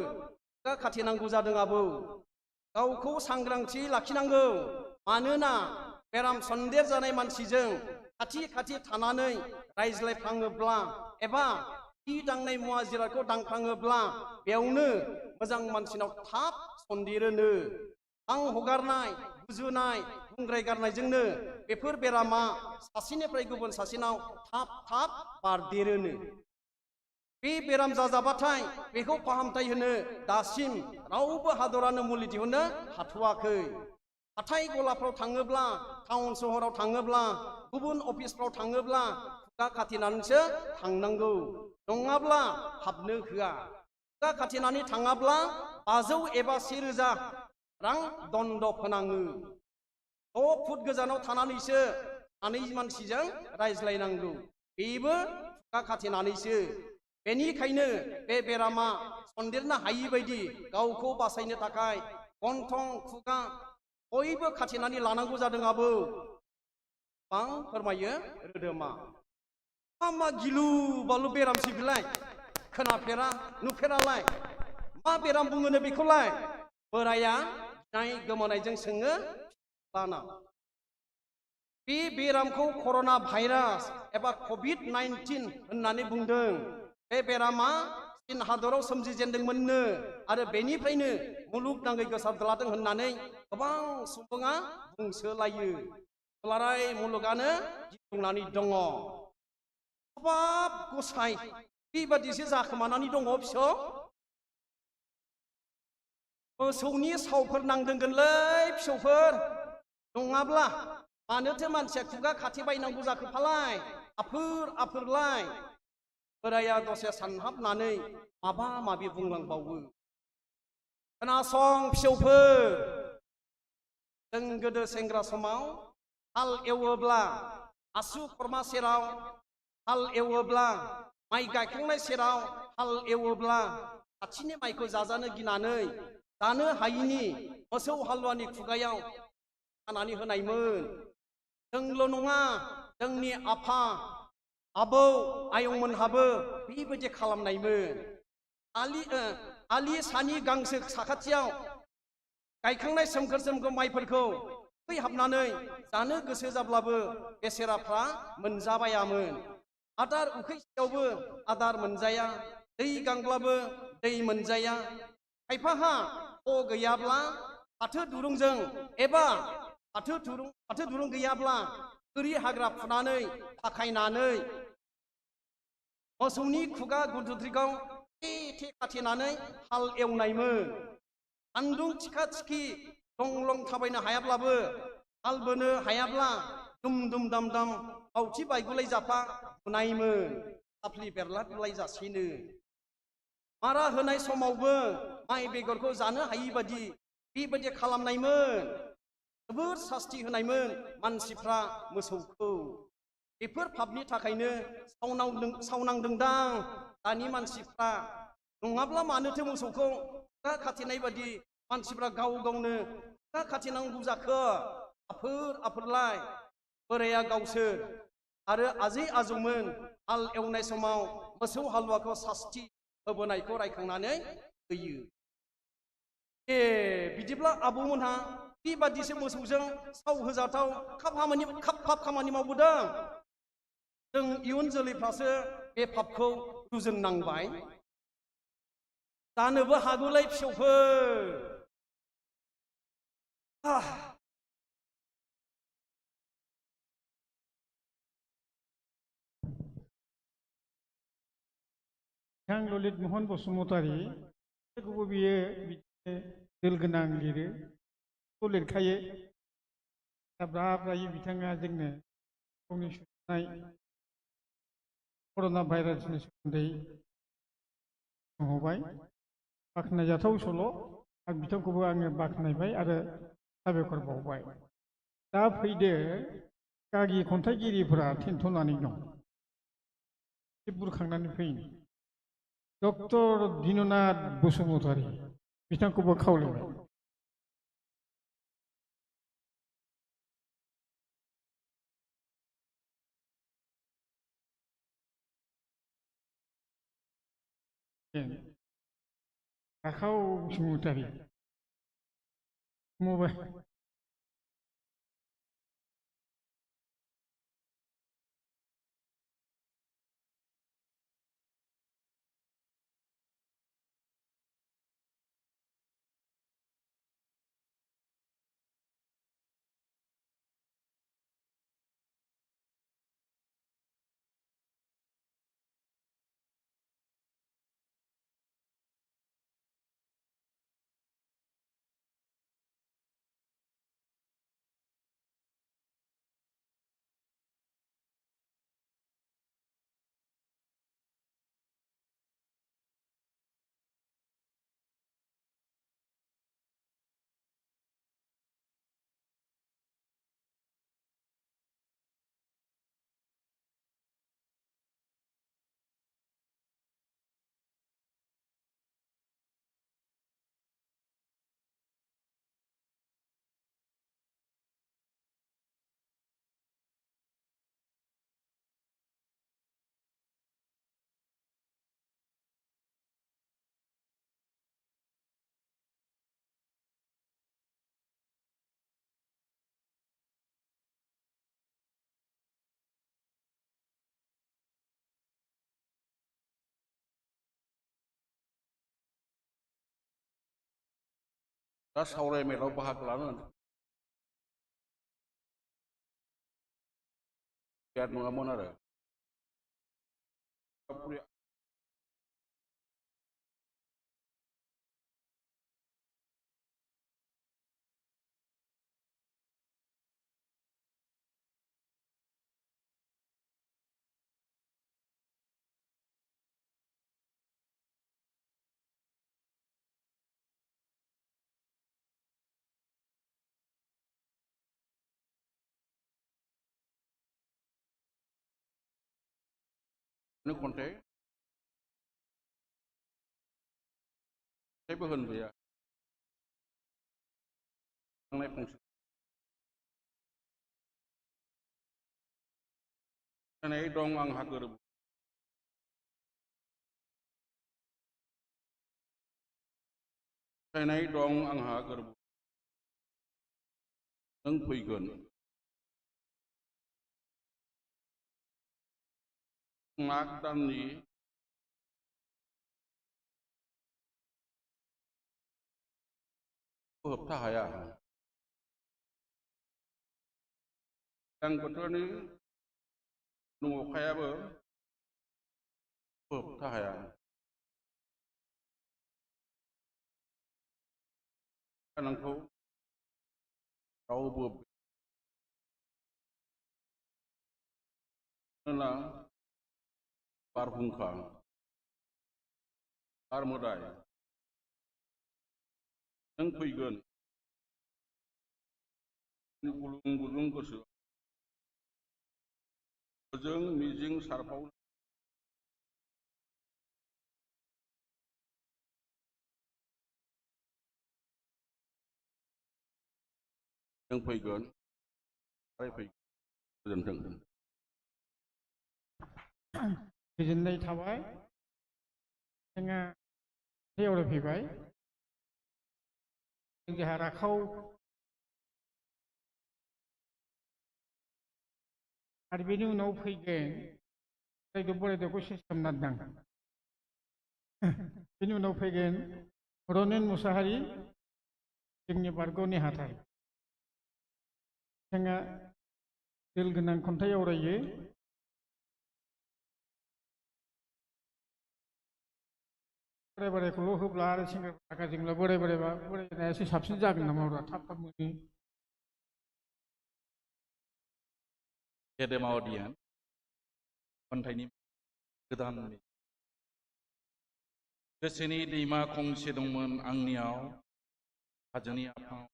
खुगा खाथेनांगौ जादों आबौ। गावखौ सांग्रांथि लाखिनांगौ। मानोना बेराम सन्देर जानाय मानसिजों खाथि खाथि थानानै रायज्लायफ्लाङोब्ला एबा थि दांनाय मुवा जिरादखौ दांफ्लाङोब्ला बेयावनो मोजां मानसिनाव थाब सन्देरोनो। हां हगारनाय, गुजुनाय, गुंग्राय गारनायजोंनो बेफोर बेरामा सासेनिफ्राय गुबुन सासेनाव थाब थाब बारदेरोनो। बे बेराम जाजाबाथाय बेखौ फाहामथाय होनो दासिम रावबो हादरानो मुलि दिहुननो हाथ'वाखै। हाथाय गलाफ्राव थाङोब्ला, टाउन सहराव थाङोब्ला, गुबुन अफिसफ्राव थाङोब्ला खुगा खाथेनानैसो थांनांगौ, नङाब्ला हाबनो होआ। खुगा खाथेनानै थाङाब्ला 500 एबा 1000 रां दन्द फोनाङो। 6 फुट गोजानाव थानानैसो सानै मानसिजों रायज्लायनांगौ, बेबो खुगा खाथेनानैसो। बेनिखायनो बे बेरामा सन्देरनो हायि बायदि गावखौ बासायनो थाखाय गन्थं खुगा बयबो खाथेनानै लानांगौ जादों आबौ। आं फोरमायो रोदोमा। मा गिलु बालु बेरामसै बिलाय? खोनाफेरा नुफेरालाय? मा बेराम बुङोनो बेखौलाय? बोराया गिनाय गोमानायजों सोङो लाना। बे बेरामखौ कर'ना भाइरास एबा COVID-19 होननानै बुंदों। बे बेरामा चीन हादराव सोमजिजेनदोंमोननो आरो बेनिफ्रायनो मुलुगनाङै गोसारद्लादों होननानै गोबां सुबुङा बुंसोलायो। दुलाराय मुलुगानो गिख्रंनानै दङ। हाबाब गसाइ, बेबादिसो जाखोमानानै दङ फिसौ। मोसौनि सावफोर नांदोंगोनलै फिसौफोर, नङाब्ला मानोथो मानसिया खुगा खाथेबायनांगौ जाखो फालाय? आफोर आफोरलाय। बोराया दसे सानहाबनानै माबा माबि बुंलांबावो। खोनासं फिसौफोर, जों गोदो सेंग्रा समाव हाल एवोब्ला आसु खरमा सेराव हाल एवोब्ला, माइ गायखांनाय सेराव हाल एवोब्ला खाथिनि माइखौ जाजानो गिनानै जानो हायिनि मोसौ हालुवानि खुगायाव खानानै होनायमोन। जोंल' नङा, जोंनि आफा आबौ आयंमोनहाबो बेबायदि खालामनायमोन। आलि सानि गांसो साखाथियाव गायखांनाय सोमखोर सोमखोर माइफोरखौ हाबनानै जानो गोसो जाब्लाबो बेसेराफ्रा मोनजाबायामोन। आदार उखैसेयावबो आदार मोनजाया, दै गांब्लाबो दै मोनजाया। खायफाहा गैयाब्ला फाथो दुरुंजों एबा फाथो दुरुं गैयाब्ला गोरि हाग्रा फुनानै फाखायनानै मोसौनि खुगा गुदुद्रिगाव थे खाथेनानै हाल एवनायमोन। सान्दुं थिखा थिखि लं लं थाबायनो हायाब्लाबो, हाल बोनो हायाब्ला दुम दुम दाम दाम बावथि बायगुलाय जाफा बुनायमोन, साफ्लि बेरला बिलाय जासेनो। मारा होनाय समावबो माइ बेगरखौ जानो हायि बादि बेबायदि खालामनायमोन। जोबोर सास्ति होनायमोन मानसिफ्रा मोसौखौ। बेफोर पापनि थाखायनो सावनांदोंदां दानि मानसिफ्रा। नङाब्ला मानोथो मोसौखौ खुगा खाथेनाय बादि मानसिफ्रा गाव गावनो खुगा खाथेनांगौ जाखो? आफोरलाय बोराया गावसोर आरो आजै आजौमोन हाल एवनाय समाव मोसौ हालुवाखौ सास्ति होबोनायखौ रायखांनानै होयो। बिदिब्ला आबौमोनहा बेबादिसो मोसौजों सावहोजाथाव खाब खामानि मावबोदों। जों इयुन जोलैफ्रासो बे पापखौ रुजुननांबाय। जानोबो हागौलाय फिसौफोर। बिथां ललित महन बसुमतारी खौबो बियो दोल गोनां लिरो, लिरखायो। ब्रा ब्रायै बिथाङा जोंनो गावनि सुजुनाय कर'ना भाइरासनि सोमोन्दै बुंहरबाय। बाख्नायजाथाव सल', आं बिथांखौबो आङो बाख्नायबाय आरो साबायखर बावबाय। दा फैदो गागि खन्थाइगिरिफोरा थेन्थ'नानै दं, बुरखांनानै फैनो। डक्टर दिननाथ बसुमतारी बिथांखौबो खावलायबाय। राखाव बसुमतारी मबाइल दा सावरायमेलाव बाहागो लानो बिराद नङामोन आरो खन्थाइ होन गैया। थांनाय फंसे फोथायनाय दं आंहा गोरबो फोथायनाय दं आंहा गोरबो नों फैगोन माग दाननि होबथा हाया दैज्लां बोथोरनि अखायाबो होबथा हाया नोंखौ रावबो बारहुंखा बार मोदाय नों फैगोन गुलुं गुलुं गोसो जों मिजिं सारफाव जों फैगोन गोजोन्थों गोजोननाय थाबाय जोङो आवरायफैबाय जोंहा राखाव आरो बेनि उनाव फैगोन बरायद'खौ सेस खालामना दों बेनि उनाव फैगोन रनेन मुसाहारि जोंनि बारग' नेहाथारि जोंहा दोल गोनां खन्थाइ आवरायो बोराय बोरायखौल' होब्ला आरो सेंग्रा जोंब्ला बोरायनाया एसे साबसिन जागोन नामा अब्ला थाब थाब मोनो गेदेमा अदियान खन्थाइनि गोदान गोसोनि दैमा गंसे दंमोन आंनियाव हाजोनि आफाङाव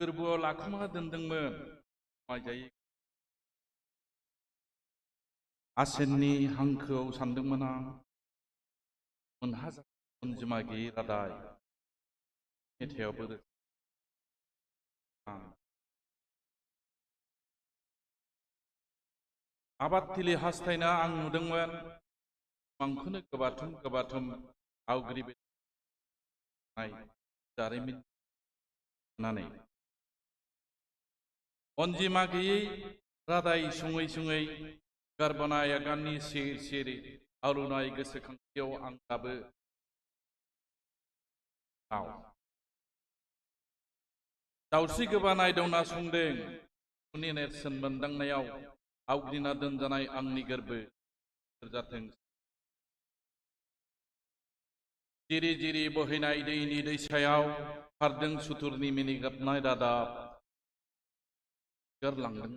गोरबोआव लाखुमा दोनदोंमोन माइजायै आसेननि हांखोआव सानदोंमोन आं मोनहाजा अनजिमा गैयै रादाय मेथायावबो आबादथिलि हास्थायना आं नुदोंमोन मांखौनो गोबाथुम गोबाथुम आवग्रिबाय जारिमिन होननानै अनजिमा गैयै रादाय सुङै सुङै गारबोनाय आगाननि सिरि सिरि आलौनाय गोसोखांथियाव आं दाबो दावस्रि गोबानाय दंना संदों उननि नेरसोन मोनदांनायाव आवग्रिना दोनजानाय आंनि गोरबो जाथों जिरि जिरि बोहैनाय दैनि दैसायाव खारदों सुथुरनि मिनिगाबनाय रादाब गारलांदों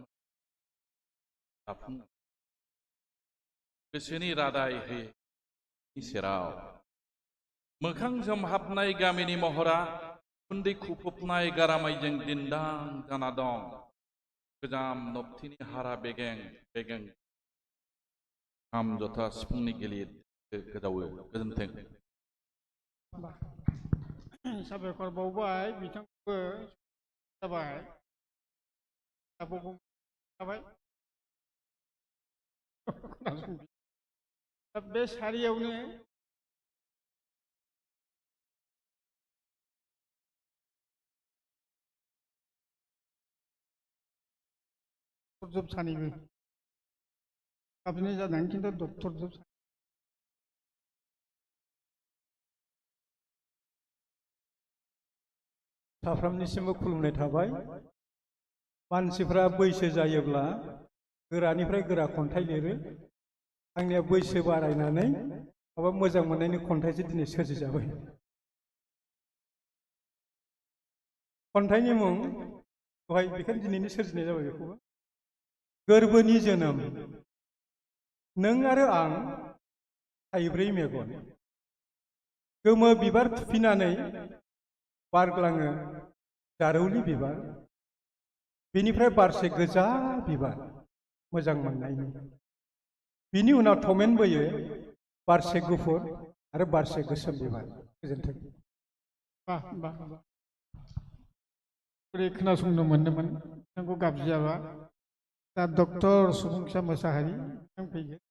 गोसोनि रादाय होयै सेराव मोखां जोमहाबनाय गामिनि महरा खुन्दै खुफबनाय गारामायजों दिन्दां जाना दं गोजाम नबथिनि हारा बेगें बेगें खाम जथा सिफुंनि गिलिर गोदावो गोजोन्थों साबायखर बावबाय बिथांखौबो जाबाय बे सारियावनो डक्टर जोब सानैबो गाबज्रिनाय जादों खिन्थु डक्टर जोब साफ्रोमनिसिमबो खुलुमनाय थाबाय मानसिफ्रा बैसो जायोब्ला गोरानिफ्राय गोरा खन्थाइ लिरो आंनिया बैसो बारायनानै माबा मोजां मोननायनि खन्थाइसो दिनै सोरजिजाबाय खन्थाइनि मुं दहाय बेखायनो दिनैनि सोरजिनाय जाबाय बेखौबो गोरबोनि जोनोम नों आरो आं थाइब्रै मेगन गोमो बिबार थुफिनानै बारग्लाङो जारौलि बिबार बेनिफ्राय बारसे गोजा बिबार मोजां मोननायनि बिनि उनाव थमेन बोयो बारसे गुफुर आरो बारसे गोसोम बिबार गोजोन्थों बाह बाह बाह बोरै खोनासंनो मोनदोंमोन बिथांखौ गाबज्रियाबा दा डक्टर सुबुंसा मोसाहारि बिथां फैगोन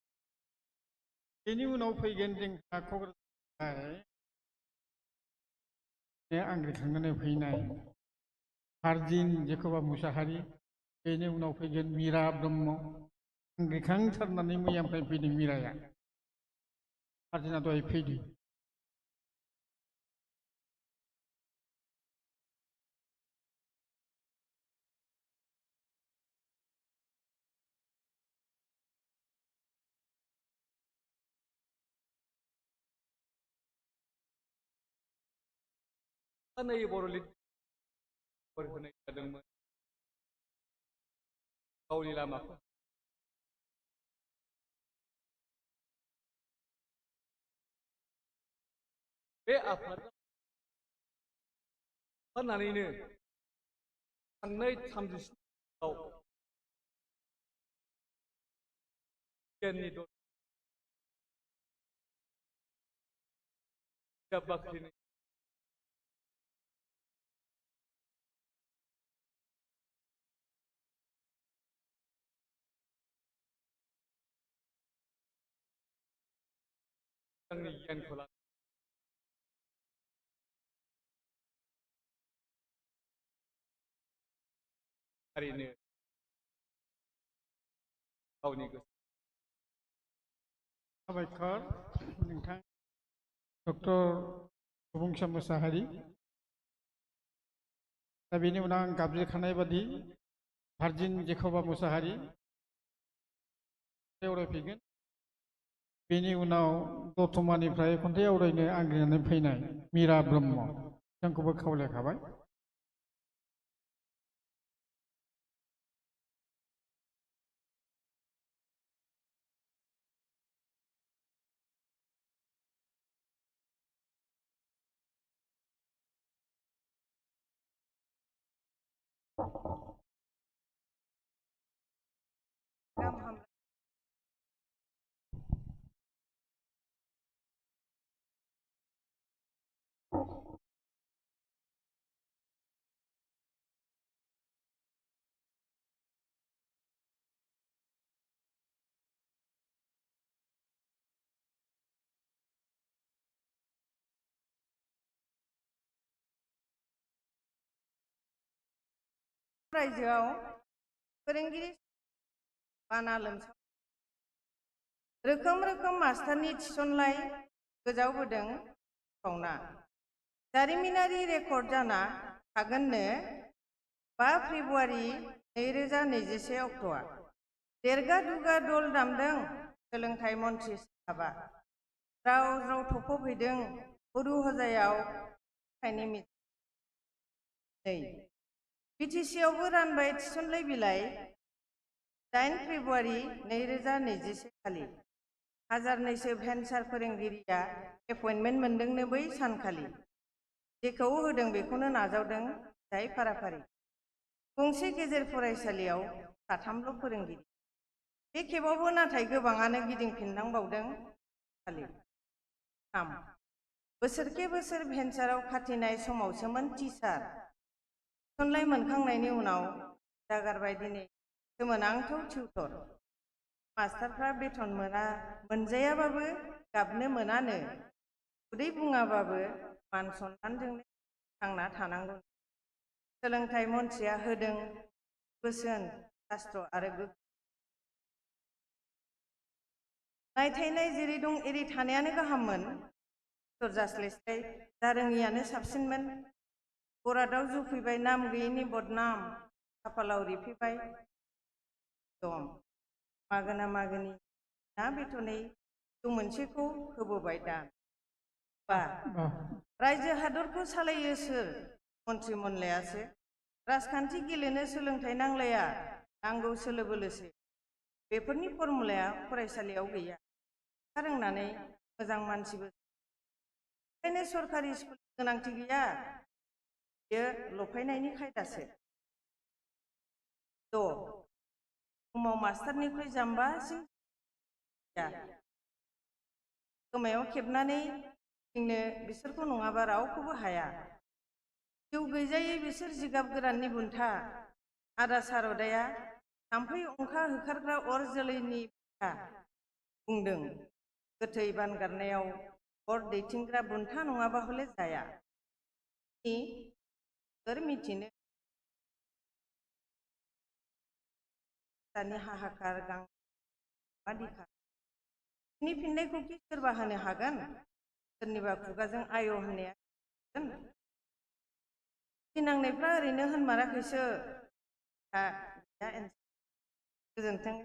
बेनि उनाव फैगोन जोंहा क'क्राझार आंग्रिखांनानै फैनाय भारजिन जेखौबा मुसाहारि बेनि उनाव फैगोन मीरा ब्रह्म आंग्रिखांथारनानै मैयानिफ्राय फैदों मीराया भारजिना दहाय फैदों नै बर'लिट होनाय जादोंमोन गावनि लामाखौ बे आफादा फाननानैनो थांनाय 37आव गियाननि बिजाब बाख्रिनि आंनि गियानखौ लानानै थारैनो गावनि गोसो साबायखर नोंथां डक्टर सुबुंसा मोसाहारि दा बेनि उनाव आं गाबज्रिखानाय बादि भारजिन जेखौबा मुसाहारि आवरायफैगोन बेनि उनाव दतमानिफ्राय खन्थाइ आवरायनो आंग्रिनानै फैनाय मीरा ब्रह्म बिथांखौबो खावलायखाबाय रायजोआव फोरोंगिरि बाना लोमसाव रोखोम रोखोम मास्टारनि थिसनलाय गोजावबोदों फावना जारिमिनारि रेकर्ड जाना थागोननो 5 फेब्रुवारि 2021 अक्ट'आ देरगा दुगा दल दामदों सोलोंथाइ मन्थ्रि साहाबा राव राव थफ'फैदों गुरु हजायाव थाइनि मिथिं बिटिसिआवबो रानबाय थिसनलाइ बिलाइ 8 फेब्रुवारि 2021 खालि हाजारनैसो भेन्सार फोरोंगिरिया एपइन्टमेन्ट मोनदोंनो बै सानखालि जेखौ होदों बेखौनो नाजावदों जाय फाराफारि गंसे गेजेर फरायसालियाव 3ल' फोरोंगिरि बे खेबावबो नाथाय गोबाङानो गिदिंफिननांबावदों खालि 3 बोसोरके बोसोर भेन्साराव खाथिनाय समावसोमोन टिचार थिसनलाइ मोनखांनायनि उनाव जागारबाय दिनै सोमोनांथाव टिउटर मास्टारफ्रा बेथन मोनजायाबाबो गाबनो मोनानो उदै बुङाबाबो मान सन्मानजोंनो थांना थानांगौ सोलोंथाइ मन्थ्रिया होदों बोसोन शास्त्र आरो नायथायनाय जेरै दं एरै थानायानो गाहाममोन जास्लायस्लाय जारोङियानो साबसिनमोन बरादाव जुफैबाय नाम गैयैनि बदनाम खाफालाव रिफिबाय दम मागोना मागोनि ना बेथनै मोनसेखौ होबोबाय दा बा रायजो हादरखौ सालायो सोर मन्थ्रि मनलायासो राजखान्थि गेलेनो सोलोंथाइ नांलाया नांगौ सोलो बोलोसो बेफोरनि फर्मुलाया फरायसालियाव गैया रोंनानै मोजां मानसिबो ओंखायनो सरकारि स्कुलनि गोनांथि गैया बेयो लफायनायनि खायदासो बुहुमाव मास्टारनिख्रुइ जाम्बासिन खोमायाव खेबनानै जोंनो बिसोरखौ नङाबा रावखौबो हाया जिउ गैजायै बिसोर जिगाब गोराननि बुन्था आदा सारदाया थाम्फै अंखा होखारग्रा अर जोलैनि बिखा बुंदों गोथै बानगारनायाव अर दैथिंग्रा बुन्था नङाबा हले जाया सोर मिथिनो दानि हाहाकार गां दिखा बिनि फिननायखौ कि सोरबा होनो हागोन सोरनिबा खुगाजों आय होननाया नांनायफ्रा ओरैनो होनमाराखैसो गोजोन्थों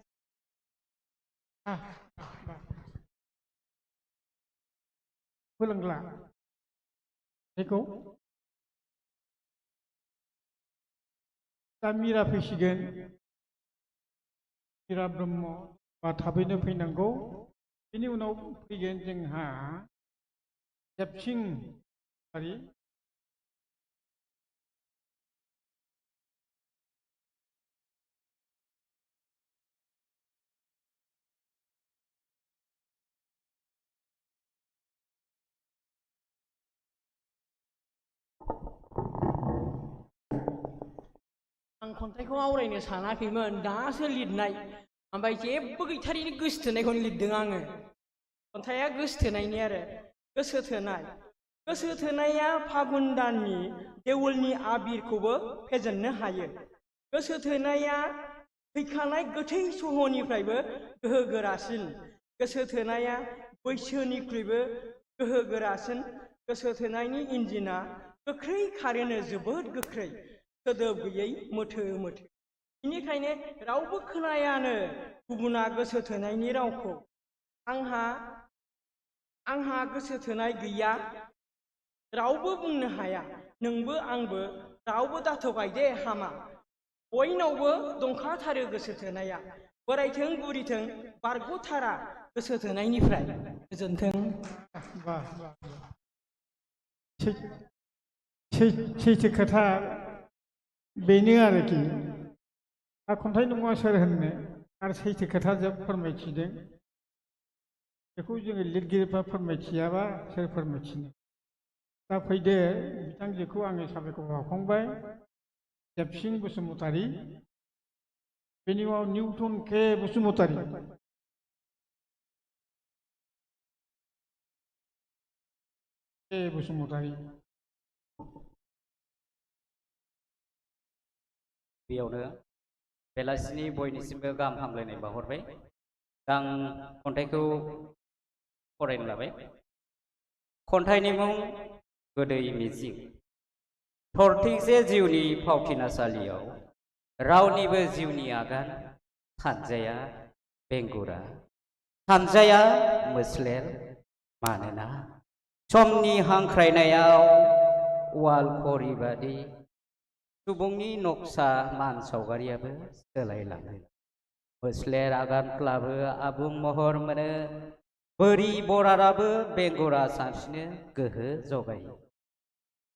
फोरोंला बेखौ दा मिरा फैसिगोन मिरा ब्रह्म बा थाबैनो फैनांगौ बेनि उनाव फैगोन जोंहा जेबसिं हारि आं खन्थाइखौ आवरायनो सानाखैमोन दासो लिरनाय ओमफ्राय जेबो गैथारिनि गोसोथोनायखौनो लिरदों आङो खन्थाइया गोसोथोनायनि आरो गोसोथोनाया फागुन दाननि देवलनि आबिरखौबो फेजेननो हायो गोसोथोनाया फैखानाय गोथै सहनिफ्रायबो गोहो गोरासिन गोसोथोनाया बैसोनिख्रुइबो गोहो गोरासिन गोसोथोनायनि इन्जिना गोख्रै खारेनो जोबोद गोख्रै सोदोब गैयै मोथो मोथो बेनिखायनो रावबो खोनायानो गुबुना गोसोथोनायनि रावखौ आंहा गोसोथोनाय गैया रावबो बुंनो हाया नोंबो आंबो रावबो दाथगाय दे हामा बयनावबो दंखाथारो गोसोथोनाया बोरायथों बुरिथों बारग'थारा गोसोथोनायनिफ्राय गोजोन्थों सैथो खोथा बेनो आरोखि दा खन्थाइ नङा सोर होननो आरो सैथो खोथा जों फोरमायथिदों बेखौ जोङो लिरगिरिफ्रा फोरमायथियाबा सोर फोरमायथिनो दा फैदो बिथांजोखौ आङो साबायखर बावखांबाय जेबसिं बसुमतारी बेनि उनाव निउटन के बसुमतारी बसुमतारी बेयावनो बेलासिनि बयनिसिमबो गाहाम हामलायनाय बावहरबाय आं खन्थाइखौ फरायनो लाबाय खन्थाइनि मुं गोदै मिजिं थरथिंसे जिउनि फावथिनासालियाव रावनिबो जिउनि आगान सानजाया बेंगुरा सानजाया मोस्लेर मानोना समनि हांख्रायनायाव वाल घड़ी बादि सुबुंनि नक्सा मान सावगारियाबो सोलायलाङो मोस्लेर आगानफ्लाबो आबुं महर मोनो बोरि बराराबो बेंगुरा सानस्रिनो गोहो जगायो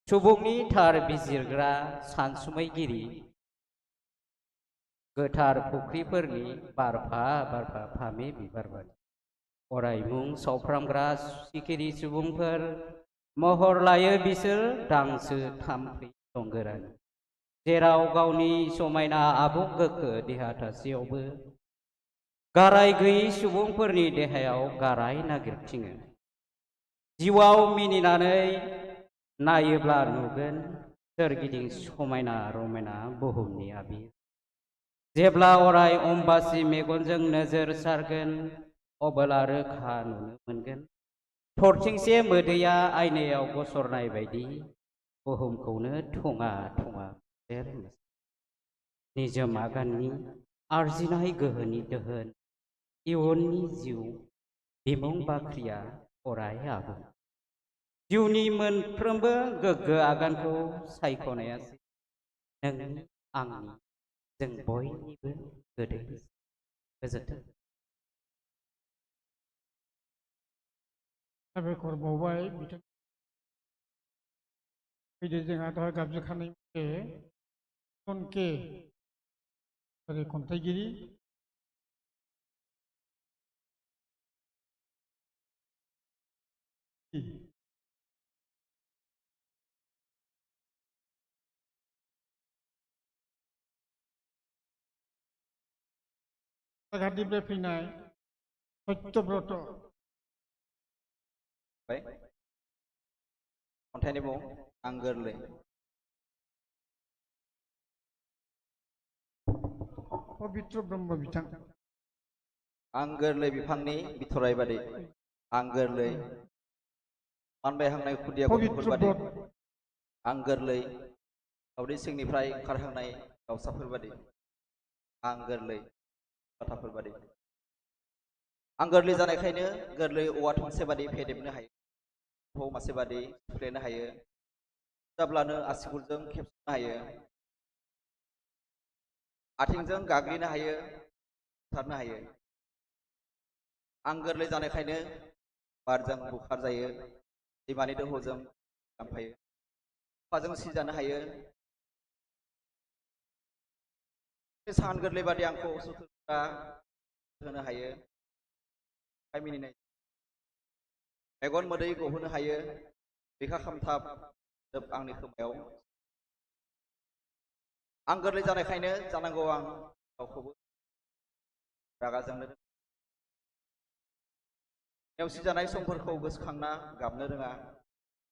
सुबुंनि थार बिजिरग्रा सानसुमैगिरि गोथार फुख्रिफोरनि बारफा बारफा फामे बिबार बारि अरायमुं सावफ्रामग्रा सिखिरि सुबुंफोर महर लायो बिसोर दांसो थाम्फै दंगोरानि जेराव गावनि समायना आबुं गोग्गो देहा थासेयावबो गाराय गैयै सुबुंफोरनि देहायाव गाराय नागिरथिङो जिउआव मिनिनानै नायोब्ला नुगोन सोरगिदिं समायना रमायना बुहुमनि आबिर जेब्ला अराय अम्बासि मेगनजों नोजोर सारगोन अब्ला रोखा नुनो मोनगोन थरथिंसे मोदैया आयनायाव गसरनाय बायदि बुहुमखौनो थङा थङा निजोम आगाननि आरजिनाय गोहोनि दोहोन इयुननि जिउ बिमुं बाख्रिया अराय आबुं जिउनि मोनफ्रोमबो गोग्गो आगानखौ सायख'नायासो नोंनि आंनि जों बयनिबो गोदै गोजोन्थों साबायखर बावबाय बिथां फैदो जोंहा दहाय गाबज्रिखानाय के खन्थाइगिरि सागारनिफ्राय फैनाय सत्यब्रत खन्थाइनि मुं आं गोरलै। पबित्र ब्रह्म बिथां आं गोरलै बिफांनि बिथराइ बादि आं गोरलै मानबायहांनाय खुदिया गथ'फोर बादि आं गोरलै दावदै सिंनिफ्राय ओंखारहांनाय दाउसाफोर बादि आं गोरलै बाथाफोर बादि आं गोरलै जानायखायनो गोरलै औवा थंसे बादि फेदेबनो हायो, एम्फौ मासे बादि सुफ्लेनो हायो, जाब्लानो आसिगुरजों खेबस'नो हायो, आथिंजों गाग्लिनो हायो, बुथारनो हायो। आं गोरलै जानायखायनो बारजों बुखार जायो, दैमानि दोहौजों लांफायो, अखाजों सिजानो हायो। सान गोरलै बादि आंखौ सुथुरफोरा होनो हायो, आखाइ मिनिनाय मेगन मोदै गहोनो हायो, बिखा खामथाब जोब आंनि खोमायाव। आं गोरलै जानायखायनो जानांगौ आं गावखौबो रागा जोंनो रोङा, नेवसिजानाय समफोरखौ गोसोखांना गाबनो रोङा,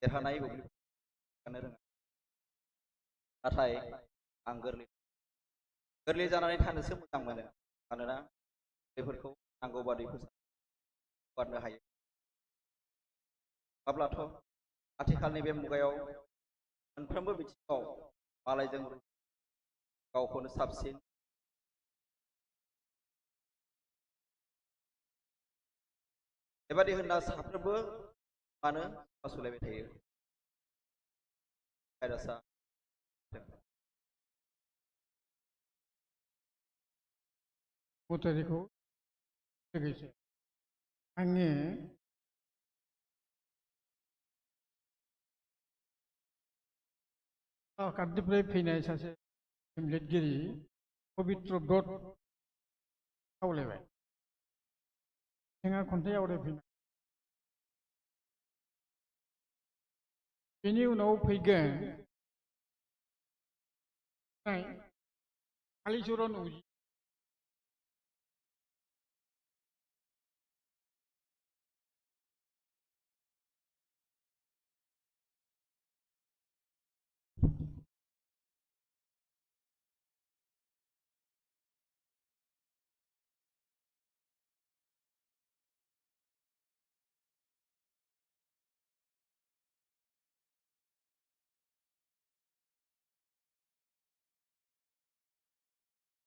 देरहानाय बुब्लिफोरखौ रोङा। नाथाय आं गोरलै जानानै थानोसो मोजां मोनो, मानोना बेफोरखौ नांगौ बादि हगारनो हायो। अब्लाथ' आथिखालनि बे मुगायाव मोनफ्रोमबो बिथिङाव मालायजों गावखौनो साबसिन बेबादि होनना साफ्रोमबो मानो नासयलायबाय थायो। भाइरासआ बटारिखौ लोगोसे आङो सागारनिफ्राय फैनाय सासे लिरगिरि पबित्र ब्रत खावलायबाय जोंहा खन्थाइ आवरायफैनाय बेनि उनाव फैगोन कालिचरण उजि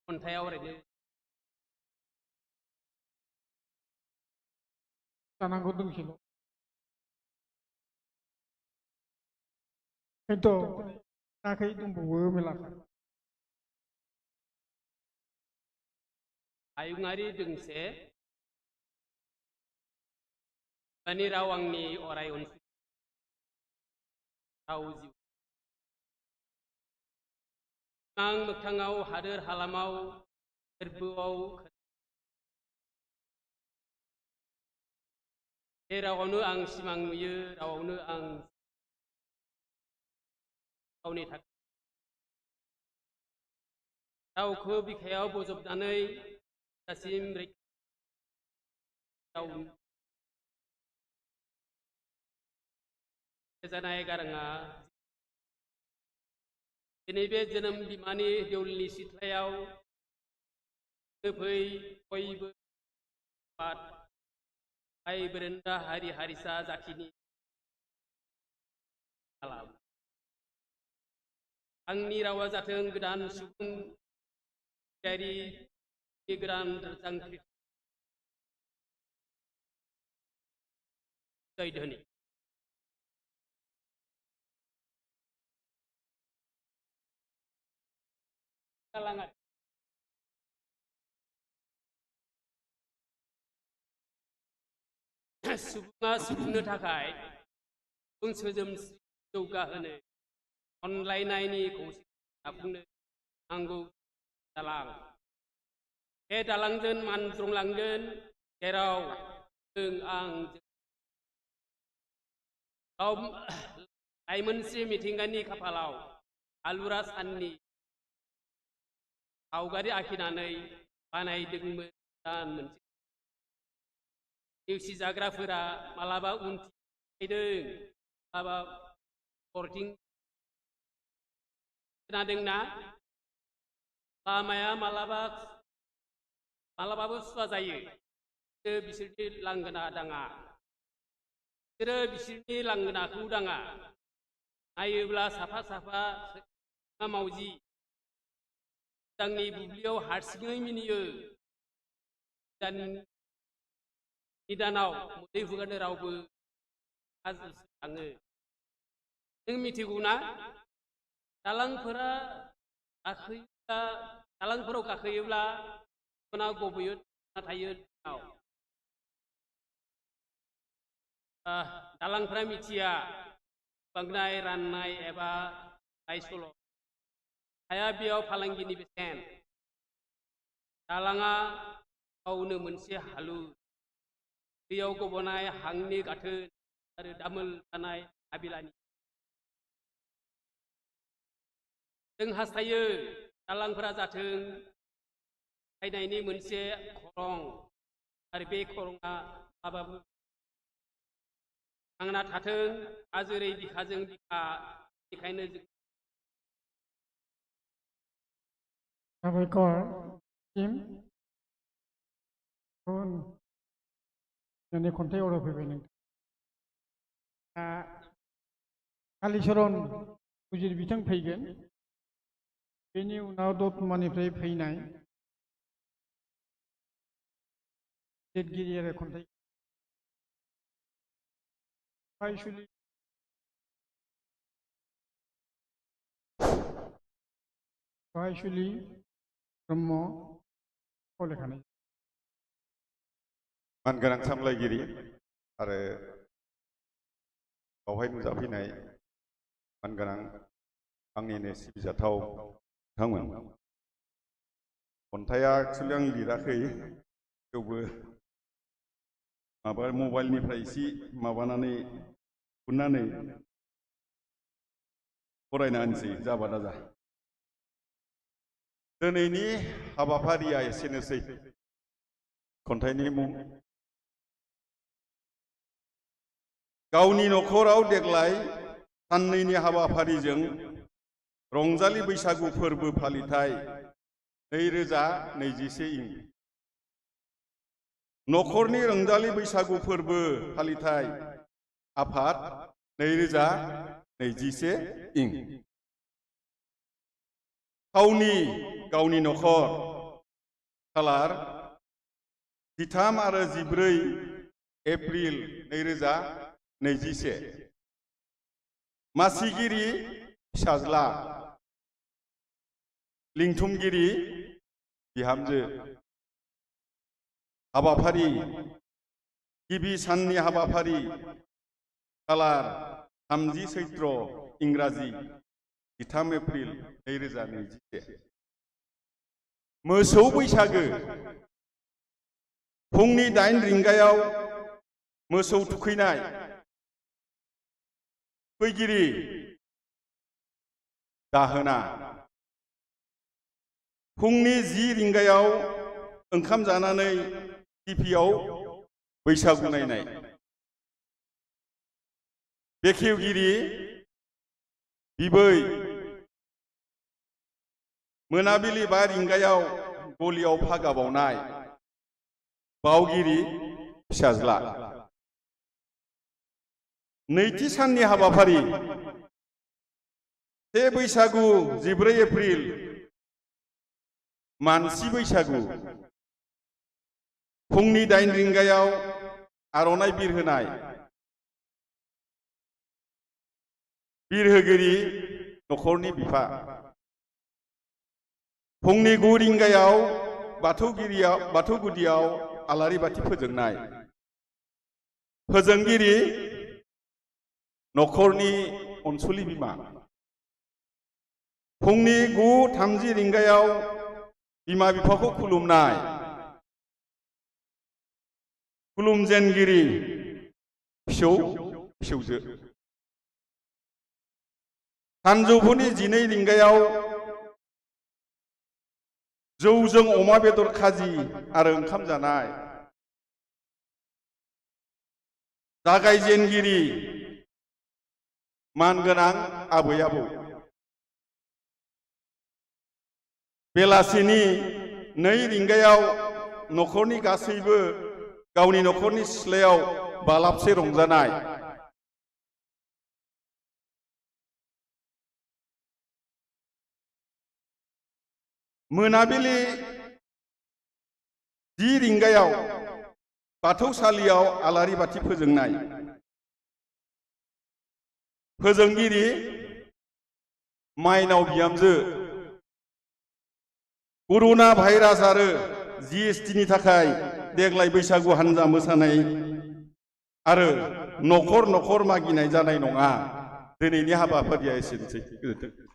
खन्थाइ आवरायनो जानांगौ दंसेल' खिन्थु थाखै दंबावो मेलाखा हायुङारि दोंसे बिमानि राव आंनि अराय राव जिउ आं मोगथाङाव हादोर हालामाव फोरबोआव बे रावावनो आं सिमां नुयो, रावावनो आं गावनि थाखाय रावखौ बिखायाव बजबनानै दासिम जानाय गाराङा दिनै बे जोनोम बिमानि देउलनि सिथ्लायाव फै बयबो भाइ बेरेन्दा हारि हारिसा जाथिनि आंनि रावा जाथों गोदान सुबुं गोदान जय धोनि सुबुङा सुबुंनो थाखाय सोदोमस्रि जौगाहोनो अनलायनायनि खौसे दाफुंनो नांगौ दालां। बे दालांजों मानज्रंलांगोन जेराव जों आं लाइमोनस्रि मिथिंगानि खाफालाव आलुरा साननि सावगारि आखिनानै बानायदोंमोन मोनसे नेवसिजाग्राफोरा मालाबा उनथिं फैदों मालाबा हरथिं खोनादोंना लामाया मालाबाबो सुवा जायो बिसोरनि लांगोना दाङा बिसोरो बिसोरनि लांगोनाखौ दाङा नायोब्ला साफा साफा मावजि मोजांनि बुब्लियाव हारसिङै मिनियो निदानाव मोदै हुगारनो रावबो थाङो नों मिथिगौना दालांफोराव गाखोयोब्ला उनाव गबयो थायो दालांफोरा मिथिया बांनाय राननाय एबा सल' हाया बेयाव फालांगिनि बेसेन दालाङा गावनो मोनसे हालुर दैयाव गबनाय हांनि गाथोन आरो दामोल जानाय हाबिलानि जों हास्थायो दालांफोरा जाथों फायनायनि मोनसे खरं आरो बे खरंआ माबाबो थांना थाथों आजोरै बिखाजों बिखा बेखायनो साबायखर जोंनि खन्थाइ आवरायफैबाय नोंथां कालिचरन उजिर बिथां फैगोन बेनि उनाव दतमानिफ्राय फैनाय लिरगिरि आरो खन्थाइ बाहायसुलि ब्रह्म खावलायखानाय मानगोनां सामलायगिरि आरो बावहाय नुजाफैनाय मानगोनां आंनिनो सिबिजाथाव बिथांमोन खन्थाइया एक्सुवेलि आं लिराखै थेवबो मबाइलनिफ्राय एसे माबानानै खुरनानै फरायना होनोसै जाबा दाजा दिनैनि हाबाफारिया एसेनोसै खन्थाइनि मुं गावनि न'खराव देग्लाय साननैनि हाबाफारिजों रंजालि बैसागु फोरबो फालिथाय 2021 न'खरनि रंजालि बैसागु फोरबो फालिथाय आफाद 2021 गावनि न'खर खालार 13 आरो 14 एप्रिल 2021 मासिगिरि फिसाज्ला लिंथुमगिरि बिहामजो हाबाफारि गिबि साननि हाबाफारि खालार 30 चैत्र इंराजि 13 एप्रिल 2021 मोसौ बैसागो फुंनि 8 रिंगायाव मोसौ थुखैनाय थुखैगिरि दाहोना फुंनि 10 रिंगायाव ओंखाम जानानै टिभिआव बैसागु नायनाय बेखेवगिरि बिबै मोनाबिलि 5 रिंगायाव गलियाव फागा बावनाय बावगिरि फिसाज्ला नैथि साननि हाबाफारि 1 बैसागु 14 एप्रिल मानसि बैसागु फुंनि 8 रिंगायाव आर'नाइ बिरहोनाय बिरहोगिरि न'खरनि बिफा फुंनि 9 रिंगायाव बाथौ गुदियाव आलारि बाथि फोजोंनाय फोजोंगिरि न'खरनि अनसुलि बिमा फुंनि 9:30 रिंगायाव बिमा बिफाखौ खुलुमनाय खुलुमजेनगिरि फिसौजो सानजौफुनि 12 रिंगायाव जौजों अमा बेदर खाजि आरो ओंखाम जानाय जागायजेनगिरि मानगोनां आबै आबौ बेलासिनि 2 रिंगायाव न'खरनि गासैबो गावनि न'खरनि सिथ्लायाव बालाबसे रंजानाय मोनाबिलि 10 रिंगायाव बाथौसालियाव आलारि बाथि फोजोंनाय फोजोंगिरि माइनाव बिहामजो कर'ना भाइरास आरो GST नि थाखाय देग्लाय बैसागु हानजा मोसानाय आरो न'खर न'खर मागिनाय जानाय नङा। दिनैनि हाबाफारिया एसेनोसै। गोजोनथों।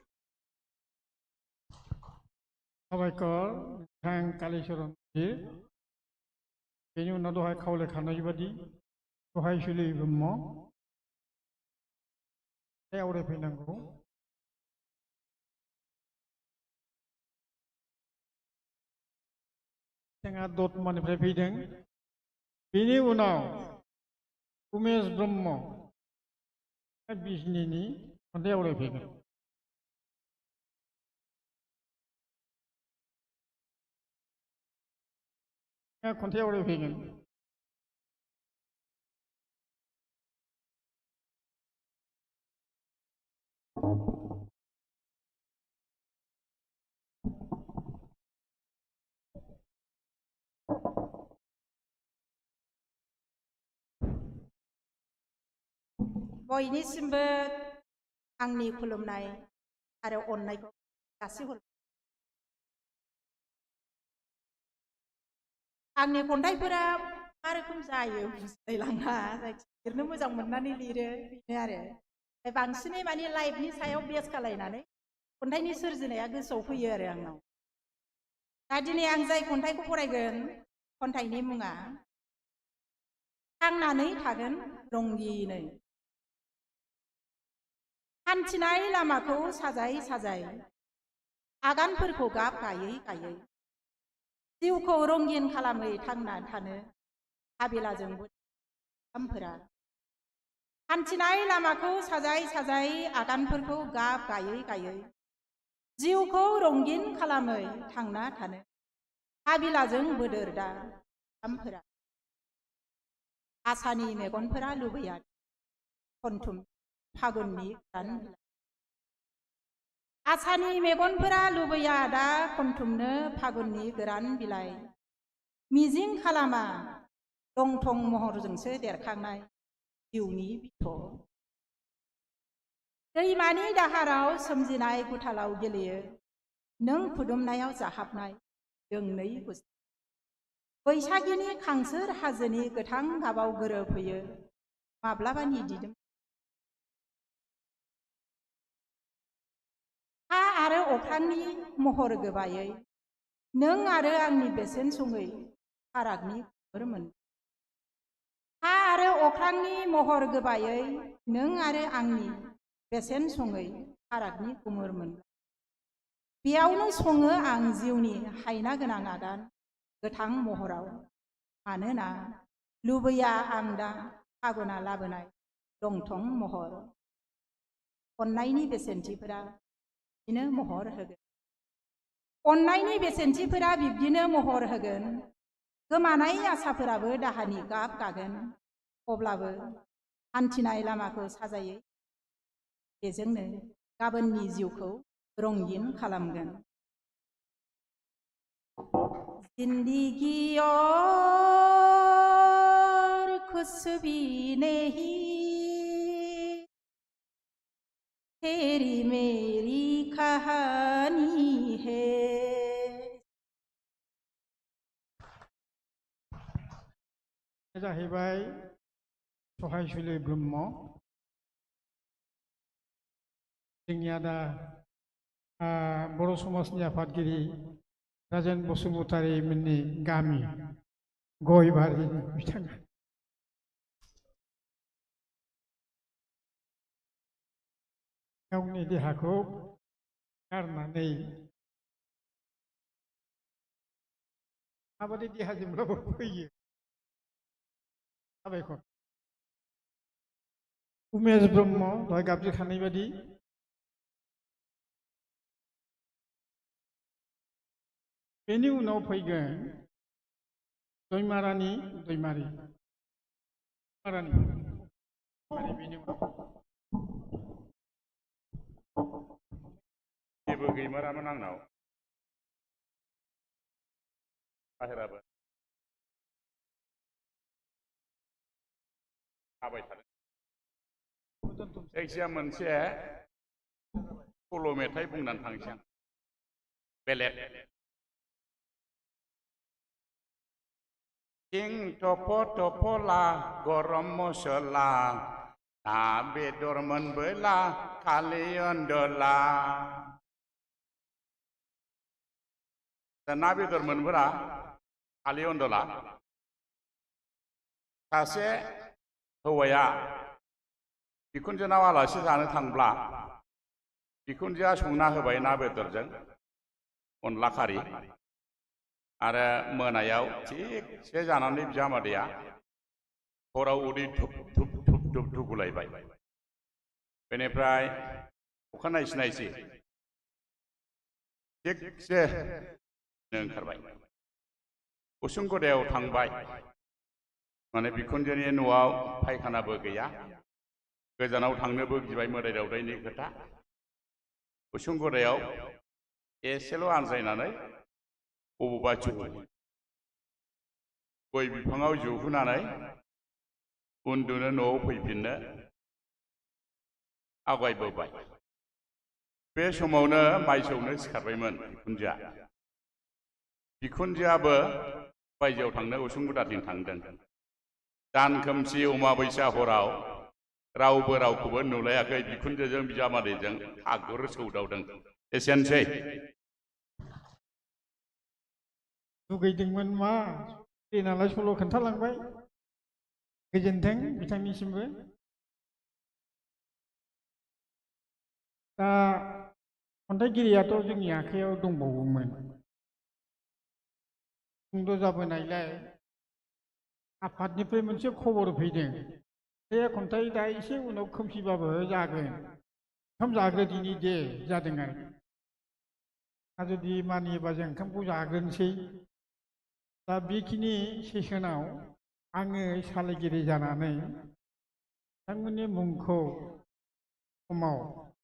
साबायखर नोंथां कालिचरन बेनि उनाव दहाय खावलायखानाय बादि सहायसुलि ब्रह्म आवरायफैनांगौ। जोंहा दतमानिफ्राय फैदों। बेनि उनाव उमेश ब्रह्म बिजनीनि खन्थाइ आवरायफैगोन। खन्थाइ आवरायफैगोन। बयनिसिमबो आंनि खुलुमनाय आरो अननायखौ जासिहर। आंनि खन्थाइफोरा मा रोखोम जायो बुजिलायलाङा, लिरनो मोजां मोननानै लिरो बेनो आरो। बांसिनै माने लाइफनि सायाव बेस खालायनानै खन्थाइनि सोरजिनाया गोसोआव फैयो आरो आंनाव। दा दिनै आं जाय खन्थाइखौ फरायगोन, खन्थाइनि मुङा थांनानै थागोन रंगिनै। हान्थिनाय लामाखौ साजाय साजाय आगानफोरखौ गाब गायै गायै जिउखौ रंगिन खालामै थांना थानो हाबिलाजों बोरामफोरा। हान्थिनाय लामाखौ साजाय साजाय आगानफोरखौ गाब गायै गायै जिउखौ रंगिन खालामै थांना थानो हाबिलाजों बोदोर दा बोरामफोरा। आसानि मेगनफोरा लुबैया खन्थुम फागुननि गोदान बिलाइ। आसानि मेगनफोरा लुबैया दा खन्थुमनो फागुननि गोरान बिलाइ। मिजिं खालामा दंथं महरजोंसो देरखांनाय जिउनि बिथ'। दैमानि दाहाराव सोमजिनाय गुथालाव गेलेयो नों खुदुमनायाव जाहाबनाय दोंनै गुस्थि। बैसागिनि खांसोर हाजोनि गोथां गाबाव गोरोबहैयो माब्लाबानि दिदोम। हा आरो अख्रांनि महर गोबायै नों आरो आंनि बेसेन सङै फारागनि गुमुर। हा आरो अख्रांनि महर गोबायै नों आरो आंनि बेसेन सङै फारागनि गुमुर मोनबाय। बेयावनो सङो आं जिउनि हायना गोनां आगान गोथां महराव। मानोना लुबैया आं दा फागुना लाबोनाय दंथं महर। अननायनि बेसेनथिफोरा बिदिनो महर होगोन। अननायनि बेसेनथिफोरा बिब्दिनो महर होगोन। गोमानाय आसाफोराबो दाहानि गाब गागोन। अब्लाबो हान्थिनाय लामाखौ साजायै बेजोंनो गाबोननि जिउखौ रंगिन खालामगोन। जिंदगी और कुछ भी नहीं तेरी मेरी कहानी है। जाहैबाय सहायसुलि ब्रह्म। जोंनि आदा बर' समाजनि आफादगिरि राजेन बसुमतारी मोननि गामि गयबारि बिथाङा गावनि देहाखौ गारनानै माबादि देहाजोंब्लाबो फैयो साबायखर उमेश ब्रह्म दहाय गाबज्रिखानाय बादि बेनि उनाव फैगोन दैमारानि दैमारि बेनि उनाव जेबो गैमारामोन आंनाव बाहेराबो थाबाय थादों जायखिजाया मोनसे सल' मेथाइ बुंनानै थांसै आं बेलेग थिं टप टपला गरम मसला ना बेदर मोनबोला खालि अनदला ना बेदर मोनबोला खालि अनदला सासे हौवाया बिखुनजोनाव आलासि जानो थांब्ला बिखुनजोआ संना होबाय ना बेदरजों अनला खारि आरो मोनायाव थिगसे जानानै बिजामादैया हराव उदै धुप धुप धुप धुप धुगुलायबाय बेनिफ्राय अखानायसि नायसि थिगसे ओंखारबाय उसुं गदायाव थांबाय माने बिखुनजोनि न'आव फायखानाबो गैया गोजानाव थांनोबो गिबाय मोदाय दावदायनि खोथा उसुं गदायाव एसेल' आनज्रायनानै बबेबा गय बिफाङाव जहुनानै उन्दुनो न'आव फैफिननो आवगायबोबाय बे समावनो माइ सौनो सिखारबायमोन बिखुनजोआबो बायजोआव थांनो उसुं गुदाथिं थांदों दान खोमसि अमाबैसा हराव रावबो रावखौबो नुलायाखै बिखुनजोजों बिजामादैजों हागुर सौदावदों एसेनोसै लुगैदोंमोन मा देनालाय सल' खोन्थालांबाय गोजोन्थों बिथांनिसिमबो दा खन्थाइगिरियाथ' जोंनि आखायाव दंबावोमोन सुंद' जाबोनायलाय आफादनिफ्राय मोनसे खबर फैदों बे खन्थाइ दा एसे उनाव खोमसिबाबो जागोन ओंखाम जाग्रोदिनि दे जादों आरो दा जुदि मानियोबा जों ओंखामखौ जाग्रोनोसै दा बेखिनि सेसनाव आङो सालायगिरि जानानै बिथांमोननि मुंखौ समाव